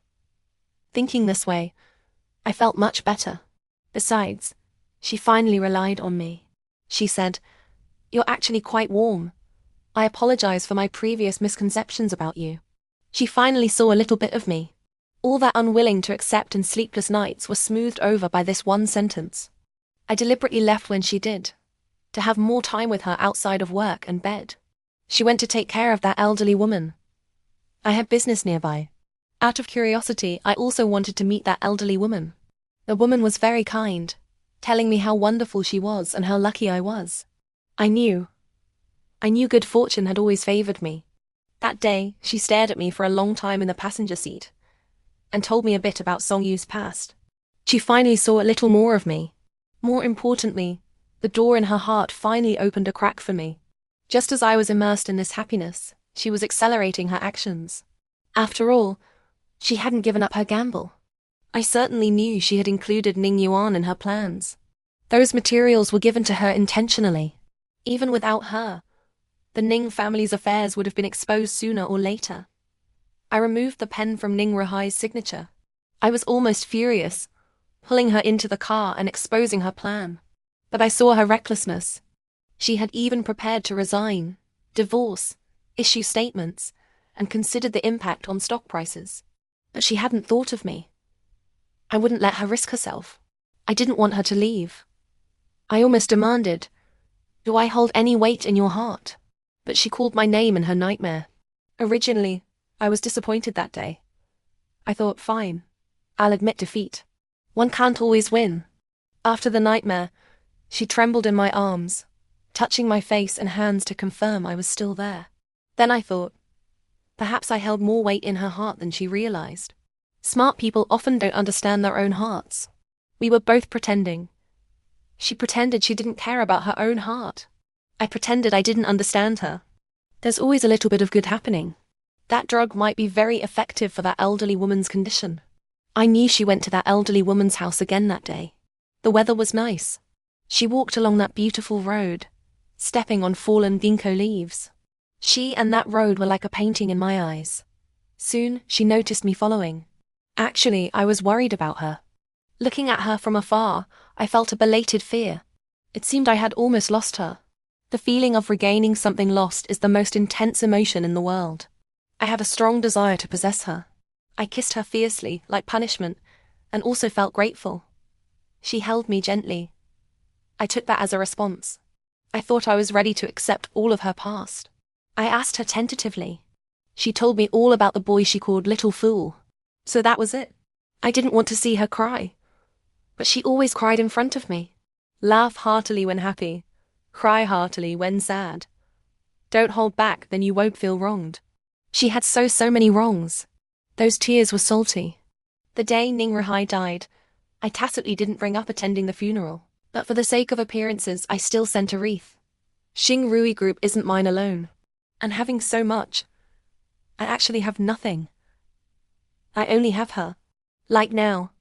Thinking this way, I felt much better. Besides, she finally relied on me. She said, "You're actually quite warm. I apologize for my previous misconceptions about you." She finally saw a little bit of me. All that unwilling to accept and sleepless nights were smoothed over by this one sentence. I deliberately left when she did, to have more time with her outside of work and bed. She went to take care of that elderly woman. I had business nearby. Out of curiosity, I also wanted to meet that elderly woman. The woman was very kind, telling me how wonderful she was and how lucky I was. I knew good fortune had always favored me. That day, she stared at me for a long time in the passenger seat and told me a bit about Songyu's past. She finally saw a little more of me. More importantly, the door in her heart finally opened a crack for me. Just as I was immersed in this happiness, she was accelerating her actions. After all, she hadn't given up her gamble. I certainly knew she had included Ning Yuan in her plans. Those materials were given to her intentionally. Even without her, the Ning family's affairs would have been exposed sooner or later. I removed the pen from Ning Ruhai's signature. I was almost furious, pulling her into the car and exposing her plan. But I saw her recklessness. She had even prepared to resign, divorce, issue statements, and considered the impact on stock prices. But she hadn't thought of me. I wouldn't let her risk herself. I didn't want her to leave. I almost demanded, "Do I hold any weight in your heart?" But she called my name in her nightmare. Originally, I was disappointed that day. I thought, fine, I'll admit defeat. One can't always win. After the nightmare, she trembled in my arms, touching my face and hands to confirm I was still there. Then I thought, perhaps I held more weight in her heart than she realized. Smart people often don't understand their own hearts. We were both pretending. She pretended she didn't care about her own heart. I pretended I didn't understand her. There's always a little bit of good happening. That drug might be very effective for that elderly woman's condition. I knew she went to that elderly woman's house again that day. The weather was nice. She walked along that beautiful road, stepping on fallen ginkgo leaves. She and that road were like a painting in my eyes. Soon, she noticed me following. Actually, I was worried about her. Looking at her from afar, I felt a belated fear. It seemed I had almost lost her. The feeling of regaining something lost is the most intense emotion in the world. I had a strong desire to possess her. I kissed her fiercely, like punishment, and also felt grateful. She held me gently. I took that as a response. I thought I was ready to accept all of her past. I asked her tentatively. She told me all about the boy she called Little Fool. So that was it. I didn't want to see her cry. But she always cried in front of me. Laugh heartily when happy. Cry heartily when sad. Don't hold back, then you won't feel wronged. She had so many wrongs. Those tears were salty. The day Ning Ruhai died, I tacitly didn't bring up attending the funeral. But for the sake of appearances, I still sent a wreath. Xing Rui Group isn't mine alone. And having so much, I actually have nothing. I only have her. Like now,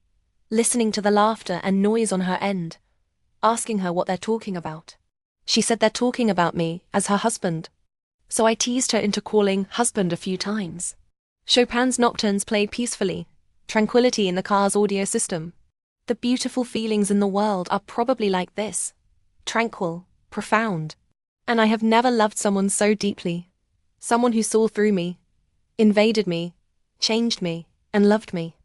listening to the laughter and noise on her end, asking her what they're talking about. She said they're talking about me as her husband. So I teased her into calling husband a few times. Chopin's nocturnes played peacefully, tranquility in the car's audio system. The beautiful feelings in the world are probably like this, tranquil, profound. And I have never loved someone so deeply. Someone who saw through me, invaded me, changed me, and loved me.